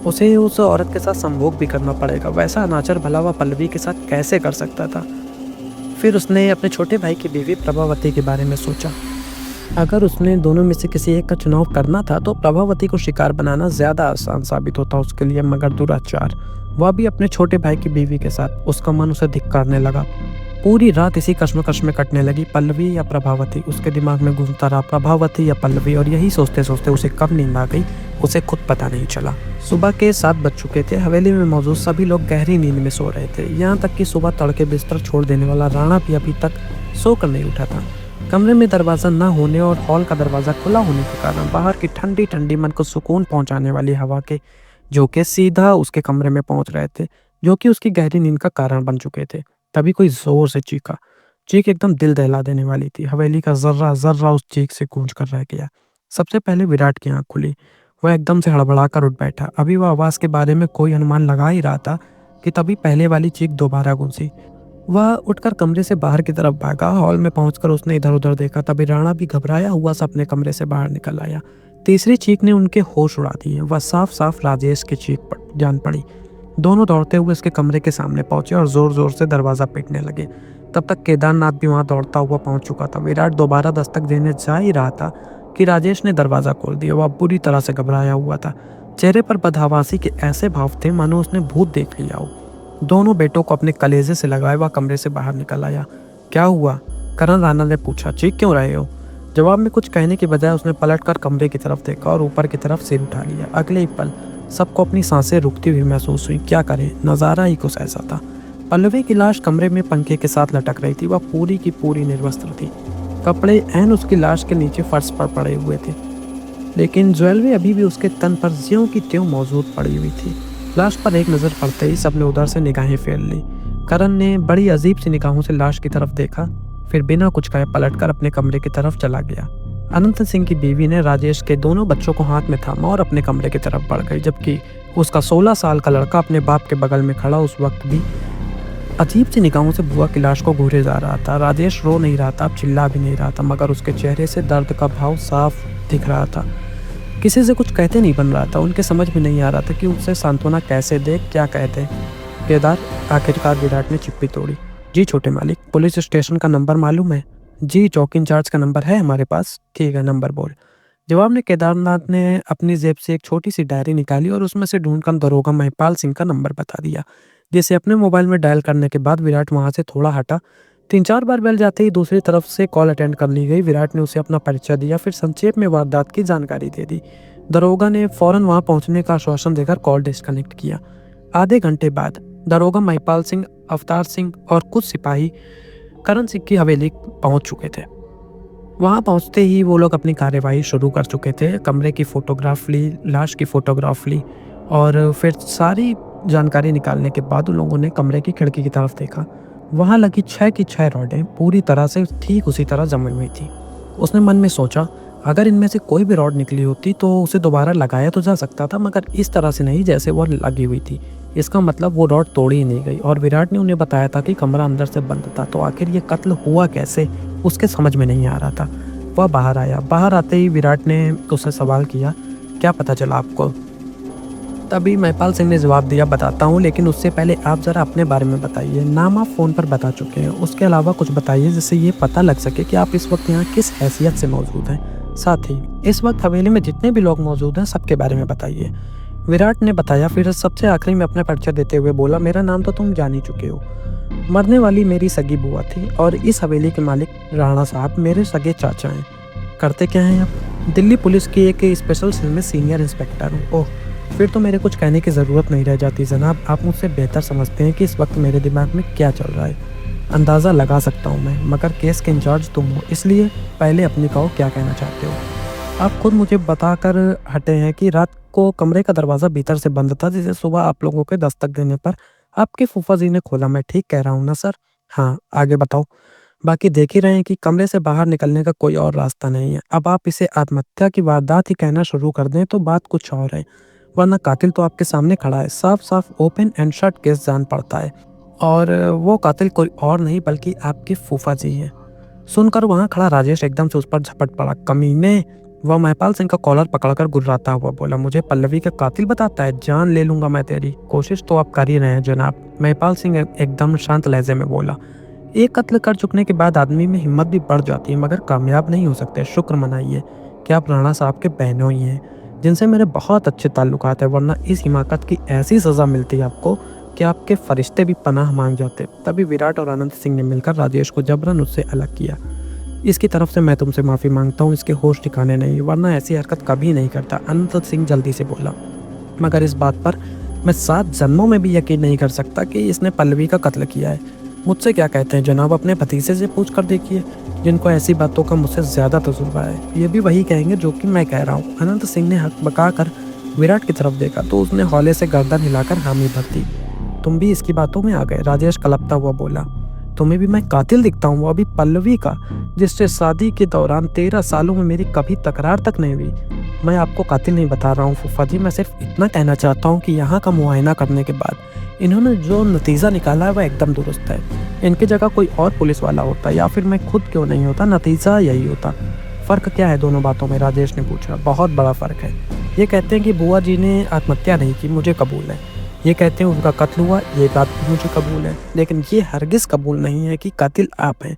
उसे उस औरत के साथ संभोग भी करना पड़ेगा। वैसा अनाचार भला वह पल्लवी के साथ कैसे कर सकता था। फिर उसने अपने छोटे भाई की बीवी प्रभावती के बारे में सोचा। अगर उसने दोनों में से किसी एक का चुनाव करना था तो प्रभावती को शिकार बनाना ज़्यादा आसान साबित होता उसके लिए, मगर दुराचार, वह भी अपने छोटे भाई की बीवी के साथ। उसका मन उसे धिक्कारने लगा। पूरी रात इसी कश्मकश में कटने लगी। पल्लवी या प्रभावती, उसके दिमाग में घूमता रहा, प्रभावती या पल्लवी, और यही सोचते सोचते उसे कब नींद आ गई उसे खुद पता नहीं चला। सुबह के 7 बज चुके थे। हवेली में मौजूद सभी लोग गहरी नींद में सो रहे थे, यहाँ तक कि सुबह तड़के बिस्तर छोड़ देने वाला राणा भी अभी तक सोकर नहीं उठा था। कमरे में दरवाज़ा न होने और हॉल का दरवाज़ा खुला होने के कारण बाहर की ठंडी ठंडी मन को सुकून पहुंचाने वाली हवा के झोंके सीधा उसके कमरे में पहुंच रहे थे, जो कि उसकी गहरी नींद का कारण बन चुके थे। तभी कोई जोर से चीखा। चीख एकदम दिल दहला देने वाली थी। हवेली का जर्रा जर्रा उस चीख से गूंज कर रह गया। सबसे पहले विराट की आंख खुली। वह एकदम से हड़बड़ा कर उठ बैठा। अभी वह आवाज़ के बारे में कोई अनुमान लगा ही रहा था कि तभी पहले वाली चीख दोबारा गूंजी। वह उठकर कमरे से बाहर की तरफ भागा। हॉल में पहुंचकर उसने इधर उधर देखा। तभी राणा भी घबराया हुआ सा अपने कमरे से बाहर निकल आया। तीसरी चीख ने उनके होश उड़ा दिए। वह साफ साफ राजेश की चीख जान पड़ी। दोनों दौड़ते हुए उसके कमरे के सामने पहुंचे और जोर जोर से दरवाज़ा पीटने लगे। तब तक केदारनाथ भी वहां दौड़ता हुआ पहुंच चुका था। विराट दोबारा दस्तक देने जा ही रहा था कि राजेश ने दरवाज़ा खोल दिया। वह बुरी तरह से घबराया हुआ था। चेहरे पर बदहवासी के ऐसे भाव थे मानो उसने भूत देख लिया हो। दोनों बेटों को अपने कलेजे से लगाए वह कमरे से बाहर निकल आया। क्या हुआ? करण राणा ने पूछा। चीख क्यों रहे हो? जवाब में कुछ कहने की बजाय उसने पलटकर कमरे की तरफ देखा और ऊपर की तरफ सिर उठा लिया। अगले ही पल सबको अपनी सांसें रुकती हुई महसूस हुई। क्या करे, नज़ारा ही कुछ ऐसा था। पल्लवी की लाश कमरे में पंखे के साथ लटक रही थी। वह पूरी की पूरी निर्वस्त्र थी। कपड़े ऐन उसकी लाश के नीचे फर्श पर पड़े हुए थे, लेकिन ज्वेलरी अभी भी उसके तन पर ज्यों की त्यों मौजूद पड़ी हुई थी। लाश पर एक नज़र पड़ते ही सबने उधर से निगाहें फेर ली। करण ने बड़ी अजीब सी निगाहों से लाश की तरफ देखा, फिर बिना कुछ कहे पलटकर अपने कमरे की तरफ चला गया। अनंत सिंह की बीवी ने राजेश के दोनों बच्चों को हाथ में थामा और अपने कमरे की तरफ बढ़ गई, जबकि उसका 16 साल का लड़का अपने बाप के बगल में खड़ा उस वक्त भी अजीब सी निगाहों से बुआ की लाश को घूरे जा रहा था। राजेश रो नहीं रहा था, अब चिल्ला भी नहीं रहा था, मगर उसके चेहरे से दर्द का भाव साफ दिख रहा था। किसी से कुछ कहते नहीं बन रहा था। उनके समझ में नहीं आ रहा था कि उससे सांत्वना कैसे दे, क्या कहते। केदार, आखिरकार विराट ने चिप्पी तोड़ी। जी छोटे मालिक, पुलिस स्टेशन का नंबर मालूम है? जी, चौकी इंचार्ज का नंबर है हमारे पास। ठीक है, नंबर बोल। जवाब में केदारनाथ ने अपनी जेब से एक छोटी सी डायरी निकाली और उसमें से ढूंढकर दरोगा महिपाल सिंह का नंबर बता दिया, जिसे अपने मोबाइल में डायल करने के बाद विराट वहां से थोड़ा हटा। 3-4 बार बेल जाते ही दूसरी तरफ से कॉल अटेंड कर ली गई। विराट ने उसे अपना परिचय दिया, फिर संक्षेप में वारदात की जानकारी दे दी। दरोगा ने फौरन वहां पहुंचने का आश्वासन देकर कॉल डिस्कनेक्ट किया। आधे घंटे बाद दरोगा महिपाल सिंह, अवतार सिंह और कुछ सिपाही करण सिंह की हवेली पहुंच चुके थे। वहां पहुंचते ही वो लोग अपनी कार्यवाही शुरू कर चुके थे। कमरे की फोटोग्राफ ली, लाश की फोटोग्राफ ली और फिर सारी जानकारी निकालने के बाद उन लोगों ने कमरे की खिड़की की तरफ देखा। वहां लगी 6 की 6 रॉडें पूरी तरह से ठीक उसी तरह जमी हुई थी। उसने मन में सोचा, अगर इनमें से कोई भी रॉड निकली होती तो उसे दोबारा लगाया तो जा सकता था, मगर इस तरह से नहीं जैसे वो लगी हुई थी। इसका मतलब वो रॉड तोड़ी ही नहीं गई। और विराट ने उन्हें बताया था कि कमरा अंदर से बंद था, तो आखिर ये कत्ल हुआ कैसे, उसके समझ में नहीं आ रहा था। वह बाहर आया। बाहर आते ही विराट ने उससे सवाल किया, क्या पता चला आपको? तभी महिपाल सिंह ने जवाब दिया, बताता हूँ, लेकिन उससे पहले आप ज़रा अपने बारे में बताइए। नाम आप फ़ोन पर बता चुके हैं, उसके अलावा कुछ बताइए जिससे ये पता लग सके कि आप इस वक्त यहाँ किस हैसियत से मौजूद हैं। साथ ही इस वक्त हवेली में जितने भी लोग मौजूद हैं सबके बारे में बताइए। विराट ने बताया। फिर सबसे आखिरी में अपना परिचय देते हुए बोला, मेरा नाम तो तुम जान ही चुके हो। मरने वाली मेरी सगी बुआ थी और इस हवेली के मालिक राणा साहब मेरे सगे चाचा हैं। करते क्या हैं आप? दिल्ली पुलिस की एक स्पेशल सेल में सीनियर इंस्पेक्टर हूँ। ओह, फिर तो मेरे कुछ कहने की ज़रूरत नहीं रह जाती जनाब। आप मुझसे बेहतर समझते हैं कि इस वक्त मेरे दिमाग में क्या चल रहा है। अंदाज़ा लगा सकता हूँ मैं, मगर केस के इंचार्ज तुम हो, इसलिए पहले अपनी कहो, क्या कहना चाहते हो? आप खुद मुझे बताकर हटे हैं कि रात को कमरे का दरवाज़ा भीतर से बंद था, जिसे सुबह आप लोगों के दस्तक देने पर आपके फूफा जी ने खोला। मैं ठीक कह रहा हूँ ना सर? हाँ, आगे बताओ। बाकी देख ही रहे हैं कि कमरे से बाहर निकलने का कोई और रास्ता नहीं है। अब आप इसे आत्महत्या की वारदात ही कहना शुरू कर दें तो बात कुछ और है, वरना कातिल तो आपके सामने खड़ा है। साफ साफ ओपन एंड शट केस जान पड़ता है, और वो कातिल कोई और नहीं बल्कि आपके फूफा जी हैं। सुनकर वहां खड़ा राजेश एकदम से उस पर झपट पड़ा। कमीने! वह महिपाल सिंह का कॉलर पकड़कर गुर्राता हुआ बोला, मुझे पल्लवी का कातिल बताता है? जान ले लूंगा मैं तेरी। कोशिश तो आप कर ही रहे हैं जनाब, महिपाल सिंह एकदम शांत लहजे में बोला। एक कत्ल कर चुकने के बाद आदमी में हिम्मत भी बढ़ जाती है, मगर कामयाब नहीं हो सकते। शुक्र मनाइए कि आप राणा साहब के बहनोई हैं, जिनसे मेरे बहुत अच्छे ताल्लुकात हैं, वरना इस हिमाकत की ऐसी सज़ा मिलती है आपको कि आपके फरिश्ते भी पनाह मांग जाते। तभी विराट और आनंद सिंह ने मिलकर राजेश को जबरन उससे अलग किया। इसकी तरफ से मैं तुमसे माफ़ी मांगता हूँ, इसके होश ठिकाने नहीं, वरना ऐसी हरकत कभी नहीं करता। आनंद सिंह जल्दी से बोला, मगर इस बात पर मैं 7 जन्मों में भी यकीन नहीं कर सकता कि इसने पल्लवी का कत्ल किया है। मुझसे क्या कहते हैं जनाब? अपने भतीजे से पूछ कर देखिए, जिनको ऐसी बातों का मुझसे ज़्यादा तजुर्बा है। ये भी वही कहेंगे जो कि मैं कह रहा हूँ। अनंत सिंह ने हक बकाकर विराट की तरफ देखा तो उसने हौले से गर्दन हिलाकर हामी भर दी। तुम भी इसकी बातों में आ गए? राजेश कलपता हुआ बोला। तुम्हें भी मैं कातिल दिखता हूँ, वो अभी पल्लवी का, जिससे शादी के दौरान 13 सालों में मेरी कभी तकरार तक नहीं हुई। मैं आपको कातिल नहीं बता रहा हूँ फूफा जी, मैं सिर्फ इतना कहना चाहता हूँ कि यहाँ का मुआयना करने के बाद इन्होंने जो नतीजा निकाला है वह एकदम दुरुस्त है। इनकी जगह कोई और पुलिस वाला होता या फिर मैं खुद क्यों नहीं होता, नतीजा यही होता। फ़र्क क्या है दोनों बातों में? राजेश ने पूछा। बहुत बड़ा फ़र्क है। ये कहते हैं कि बुआ जी ने आत्महत्या नहीं की, मुझे कबूल है। ये कहते हैं उनका कत्ल हुआ, ये बात भी मुझे कबूल है। लेकिन ये हरगिज़ कबूल नहीं है कि कातिल आप हैं।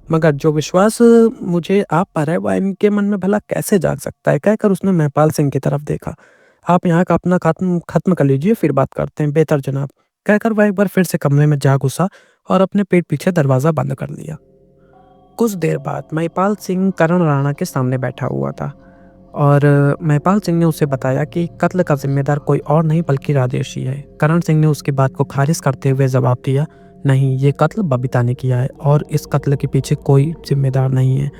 मगर जो विश्वास मुझे आप पर है वह इनके मन में भला कैसे जाग सकता है? कहकर उसने महिपाल सिंह की तरफ देखा। आप यहाँ का अपना खत्म कर लीजिए, फिर बात करते हैं। बेहतर जनाब, कहकर वह एक बार फिर से कमरे में जा घुसा और अपने पेट पीछे दरवाज़ा बंद कर लिया। कुछ देर बाद महिपाल सिंह करण राणा के सामने बैठा हुआ था और महिपाल सिंह ने उसे बताया कि कत्ल का जिम्मेदार कोई और नहीं बल्कि राजेश ही है। करण सिंह ने उसकी बात को खारिज करते हुए जवाब दिया, नहीं, ये कत्ल बबीता ने किया है और इस कत्ल के पीछे कोई जिम्मेदार नहीं है।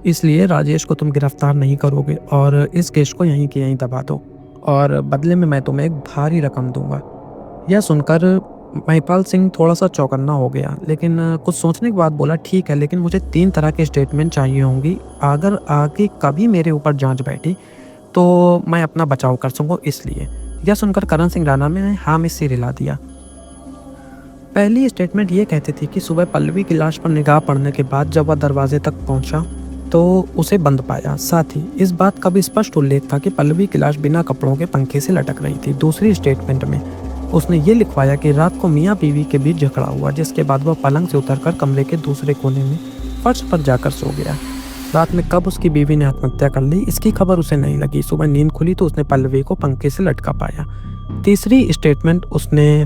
इसलिए राजेश को तुम गिरफ्तार नहीं करोगे और इस केस को यहीं के यहीं दबा दो, और बदले में मैं तुम्हें एक भारी रकम दूंगा। यह सुनकर महिपाल सिंह थोड़ा सा चौकन्ना हो गया, लेकिन कुछ सोचने के बाद बोला, ठीक है, लेकिन मुझे 3 तरह की स्टेटमेंट चाहिए होंगी। अगर आगे कभी मेरे ऊपर जांच बैठी तो मैं अपना बचाव कर सकूँ, इसलिए। यह सुनकर करण सिंह राणा ने हाँ में सिर हिला दिया। पहली स्टेटमेंट ये कहती थी कि सुबह पल्लवी की लाश पर निगाह पड़ने के बाद जब वह दरवाजे तक पहुंचा तो उसे बंद पाया। साथ ही इस बात का भी स्पष्ट उल्लेख था कि पल्लवी की लाश बिना कपड़ों के पंखे से लटक रही थी। दूसरी स्टेटमेंट में उसने ये लिखवाया कि रात को मियाँ बीवी के बीच झगड़ा हुआ, जिसके बाद वह पलंग से उतरकर कमरे के दूसरे कोने में फर्श पर जाकर सो गया। रात में कब उसकी बीवी ने आत्महत्या कर ली इसकी खबर उसे नहीं लगी। सुबह नींद खुली तो उसने पल्लवी को पंखे से लटका पाया। तीसरी स्टेटमेंट उसने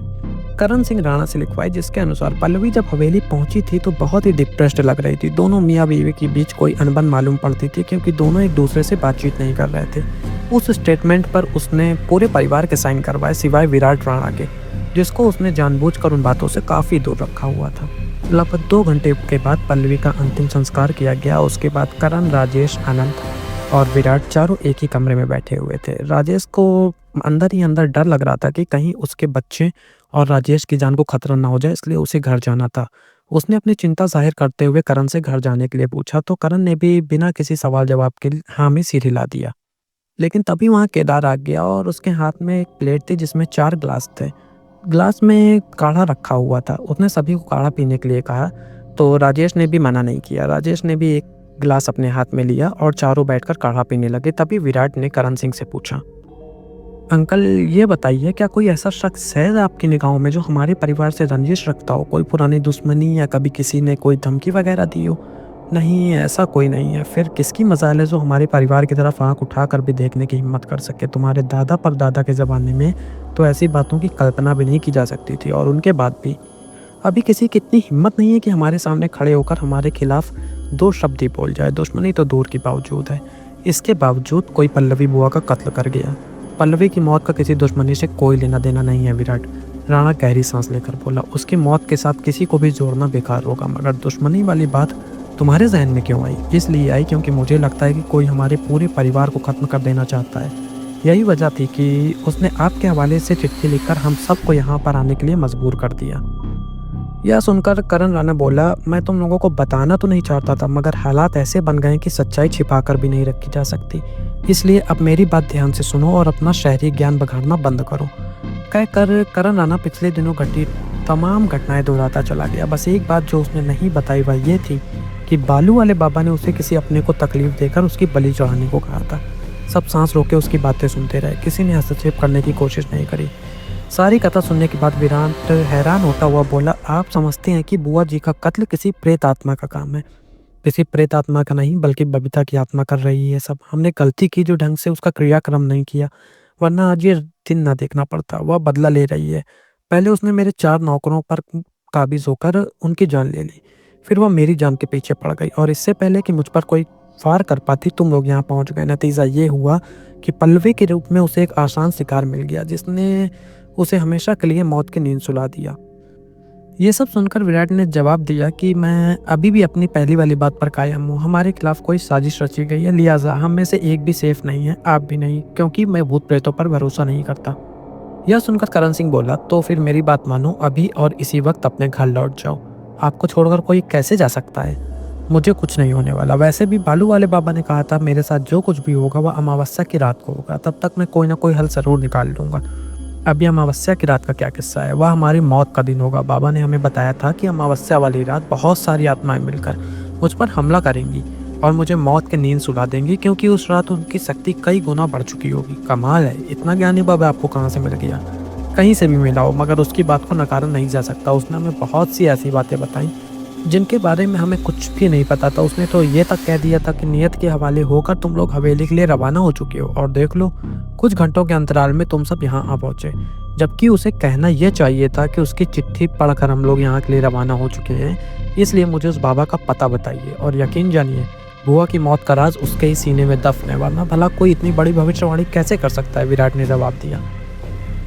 करण सिंह राणा से लिखवाई, जिसके अनुसार पल्लवी जब हवेली पहुंची थी तो बहुत ही डिप्रेस्ड लग रही थी। दोनों मियाँ बीवी के बीच कोई अनबन मालूम पड़ती थी क्योंकि दोनों एक दूसरे से बातचीत नहीं कर रहे थे। उस स्टेटमेंट पर उसने पूरे परिवार के साइन करवाए सिवाय विराट राणा के, जिसको उसने जानबूझकर उन बातों से काफ़ी दूर रखा हुआ था। लगभग 2 घंटे के बाद पल्लवी का अंतिम संस्कार किया गया। उसके बाद करण, राजेश, अनंत और विराट चारों एक ही कमरे में बैठे हुए थे। राजेश को अंदर ही अंदर डर लग रहा था कि कहीं उसके बच्चे और राजेश की जान को खतरा ना हो जाए, इसलिए उसे घर जाना था। उसने अपनी चिंता जाहिर करते हुए करण से घर जाने के लिए पूछा तो करण ने भी बिना किसी सवाल जवाब के हाँ में सिर हिला दिया। लेकिन तभी वहाँ केदार आ गया और उसके हाथ में एक प्लेट थी जिसमें 4 ग्लास थे। ग्लास में काढ़ा रखा हुआ था। उसने सभी को काढ़ा पीने के लिए कहा तो राजेश ने भी मना नहीं किया। राजेश ने भी एक गिलास अपने हाथ में लिया और चारों बैठकर काढ़ा पीने लगे। तभी विराट ने करण सिंह से पूछा, अंकल ये बताइए क्या कोई ऐसा शख्स है आपकी निगाहों में जो हमारे परिवार से रंजिश रखता हो, कोई पुरानी दुश्मनी या कभी किसी ने कोई धमकी वगैरह दी हो? नहीं, ऐसा कोई नहीं है। फिर किसकी मजाल है जो हमारे परिवार की तरफ आंख उठाकर भी देखने की हिम्मत कर सके? तुम्हारे दादा परदादा के ज़माने में तो ऐसी बातों की कल्पना भी नहीं की जा सकती थी, और उनके बाद भी अभी किसी की इतनी हिम्मत नहीं है कि हमारे सामने खड़े होकर हमारे खिलाफ 2 शब्द ही बोल जाए। दुश्मनी तो दूर की बावजूद है, इसके बावजूद कोई पल्लवी बुआ का कत्ल कर गया। पल्लवी की मौत का किसी दुश्मनी से कोई लेना देना नहीं है विराट। राणा गहरी सांस लेकर बोला, उसकी मौत के साथ किसी को भी जोड़ना बेकार होगा, मगर दुश्मनी वाली बात तुम्हारे जहन में क्यों आई? इसलिए आई क्योंकि मुझे लगता है कि कोई हमारे पूरे परिवार को खत्म कर देना चाहता है। यही वजह थी कि उसने आपके हवाले से चिट्ठी लिखकर हम सबको यहाँ पर आने के लिए मजबूर कर दिया। यह सुनकर करण राणा बोला, मैं तुम लोगों को बताना तो नहीं चाहता था, मगर हालात ऐसे बन गए कि सच्चाई छिपाकर भी नहीं रखी जा सकती। इसलिए अब मेरी बात ध्यान से सुनो और अपना शहरी ज्ञान बघाड़ना बंद करो। कहकर करण राणा पिछले दिनों घटी तमाम घटनाएं दोहराता चला गया। बस एक बात जो उसने नहीं बताई वह ये थी कि बालू वाले बाबा ने उसे किसी अपने को तकलीफ देकर उसकी बलि चढ़ाने को कहा था। सब सांस रोके उसकी बातें सुनते रहे, किसी ने हस्तक्षेप करने की कोशिश नहीं करी। सारी कथा सुनने के बाद विराट हैरान होता हुआ बोला, आप समझते हैं कि बुआ जी का कत्ल किसी प्रेत आत्मा का काम है? किसी प्रेत आत्मा का नहीं, बल्कि बबीता की आत्मा कर रही है सब। हमने गलती की जो ढंग से उसका क्रियाक्रम नहीं किया, वरना आज ये दिन ना देखना पड़ता। वह बदला ले रही है। पहले उसने मेरे 4 नौकरों पर काबिज होकर उनकी जान ले ली, फिर वह मेरी जान के पीछे पड़ गई, और इससे पहले कि मुझ पर कोई फार कर पाती तुम लोग यहाँ पहुँच गए। नतीजा ये हुआ कि पल्लवी के रूप में उसे एक आसान शिकार मिल गया, जिसने उसे हमेशा के लिए मौत की नींद सुला दिया। ये सब सुनकर विराट ने जवाब दिया कि मैं अभी भी अपनी पहली वाली बात पर कायम हूँ। हमारे खिलाफ कोई साजिश रची गई है, लिहाजा हम में से एक भी सेफ नहीं है, आप भी नहीं, क्योंकि मैं भूत प्रेतों पर भरोसा नहीं करता। यह सुनकर करण सिंह बोला, तो फिर मेरी बात मानो, अभी और इसी वक्त अपने घर लौट जाओ। आपको छोड़कर कोई कैसे जा सकता है? मुझे कुछ नहीं होने वाला। वैसे भी बालू वाले बाबा ने कहा था मेरे साथ जो कुछ भी होगा वह अमावस्या की रात को होगा, तब तक मैं कोई ना कोई हल जरूर निकाल लूँगा। अभी अमावस्या की रात का क्या किस्सा है? वह हमारी मौत का दिन होगा। बाबा ने हमें बताया था कि अमावस्या वाली रात बहुत सारी आत्माएं मिलकर मुझ पर हमला करेंगी और मुझे मौत की नींद सुला देंगी, क्योंकि उस रात उनकी शक्ति कई गुना बढ़ चुकी होगी। कमाल है, इतना ज्ञानी बाबा आपको कहाँ से मिल गया? कहीं से भी मिला हो, मगर उसकी बात को नकारा नहीं जा सकता। उसने हमें बहुत सी ऐसी बातें बताई जिनके बारे में हमें कुछ भी नहीं पता था। उसने तो ये तक कह दिया था कि नियत के हवाले होकर तुम लोग हवेली के लिए रवाना हो चुके हो, और देख लो कुछ घंटों के अंतराल में तुम सब यहाँ आ पहुँचे। जबकि उसे कहना यह चाहिए था कि उसकी चिट्ठी पढ़कर हम लोग यहाँ के लिए रवाना हो चुके हैं। इसलिए मुझे उस बाबा का पता बताइए, और यकीन जानिए बुआ की मौत का राज उसके ही सीने में दफन है, वरना भला कोई इतनी बड़ी भविष्यवाणी कैसे कर सकता है? विराट ने जवाब दिया,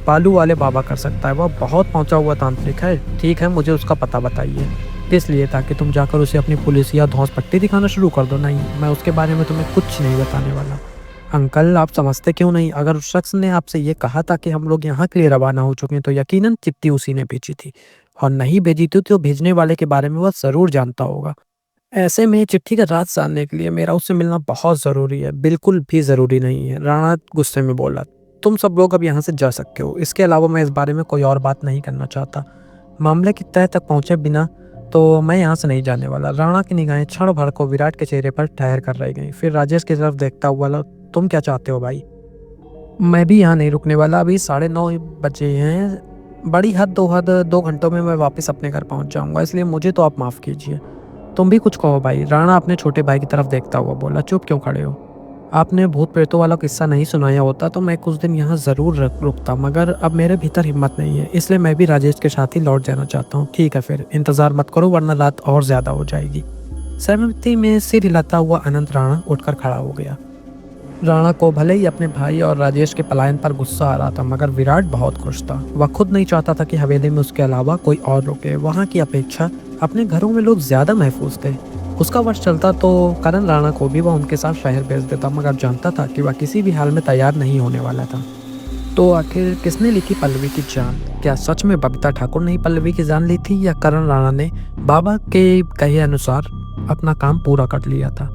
बालू वाले बाबा कर सकता है, वह बहुत पहुंचा हुआ तांत्रिक है। ठीक है, मुझे उसका पता बताइए। इसलिए ताकि तुम जाकर उसे अपनी पुलिस या धौंस पट्टी दिखाना शुरू कर दो। नहीं, मैं उसके बारे में तुम्हें कुछ नहीं बताने वाला। अंकल आप समझते क्यों नहीं? अगर उस शख्स ने आपसे ये कहा था कि हम लोग यहाँ के लिए रवाना हो चुके हैं, तो यकीनन चिट्ठी उसी ने भेजी थी, और नहीं भेजी थी तो भेजने वाले के बारे में वह जरूर जानता होगा। ऐसे में चिट्ठी का राज जानने के लिए मेरा उससे मिलना बहुत ज़रूरी है। बिल्कुल भी ज़रूरी नहीं है, राणा गुस्से में बोला। तुम सब लोग अब यहाँ से जा सकते हो। इसके अलावा मैं इस बारे में कोई और बात नहीं करना चाहता। मामले की तह तक पहुंचे बिना तो मैं यहाँ से नहीं जाने वाला। राणा की निगाहें क्षण भर को विराट के चेहरे पर ठहर कर रह गईं। फिर राजेश की तरफ देखता हुआ बोला, तुम क्या चाहते हो भाई? मैं भी यहाँ नहीं रुकने वाला। अभी 9:30 बजे हैं। बड़ी हद 2 घंटों में मैं वापस अपने घर पहुँच जाऊँगा, इसलिए मुझे तो आप माफ़ कीजिए। तुम भी कुछ कहो भाई। राणा अपने छोटे भाई की तरफ देखता हुआ बोला, चुप क्यों खड़े हो? आपने भूत प्रेतों वाला किस्सा नहीं सुनाया होता तो मैं कुछ दिन यहाँ ज़रूर रुकता, मगर अब मेरे भीतर हिम्मत नहीं है, इसलिए मैं भी राजेश के साथ ही लौट जाना चाहता हूँ। ठीक है फिर, इंतज़ार मत करो वरना रात और ज़्यादा हो जाएगी। सहमति में सिर हिलाता हुआ अनंत राणा उठकर खड़ा हो गया। राणा को भले ही अपने भाई और राजेश के पलायन पर गुस्सा आ रहा था, मगर विराट बहुत खुश था। वह खुद नहीं चाहता था कि हवेली में उसके अलावा कोई और रुके। वहाँ की अपेक्षा अपने घरों में लोग ज़्यादा महफूज थे। उसका वश चलता तो करण राणा को भी वह उनके साथ शहर भेज देता, मगर जानता था कि वह किसी भी हाल में तैयार नहीं होने वाला था। तो आखिर किसने ली थी पल्लवी की जान? क्या सच में बबीता ठाकुर ने ही पल्लवी की जान ली थी, या करण राणा ने बाबा के कहे अनुसार अपना काम पूरा कर लिया था?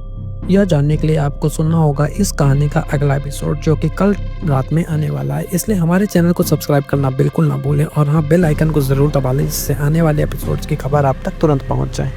यह जानने के लिए आपको सुनना होगा इस कहानी का अगला एपिसोड, जो कि कल रात में आने वाला है। इसलिए हमारे चैनल को सब्सक्राइब करना बिल्कुल ना भूलें और हाँ, बेल आइकन को ज़रूर दबा लें, जिससे आने वाले एपिसोड्स की खबर आप तक तुरंत पहुंच जाए।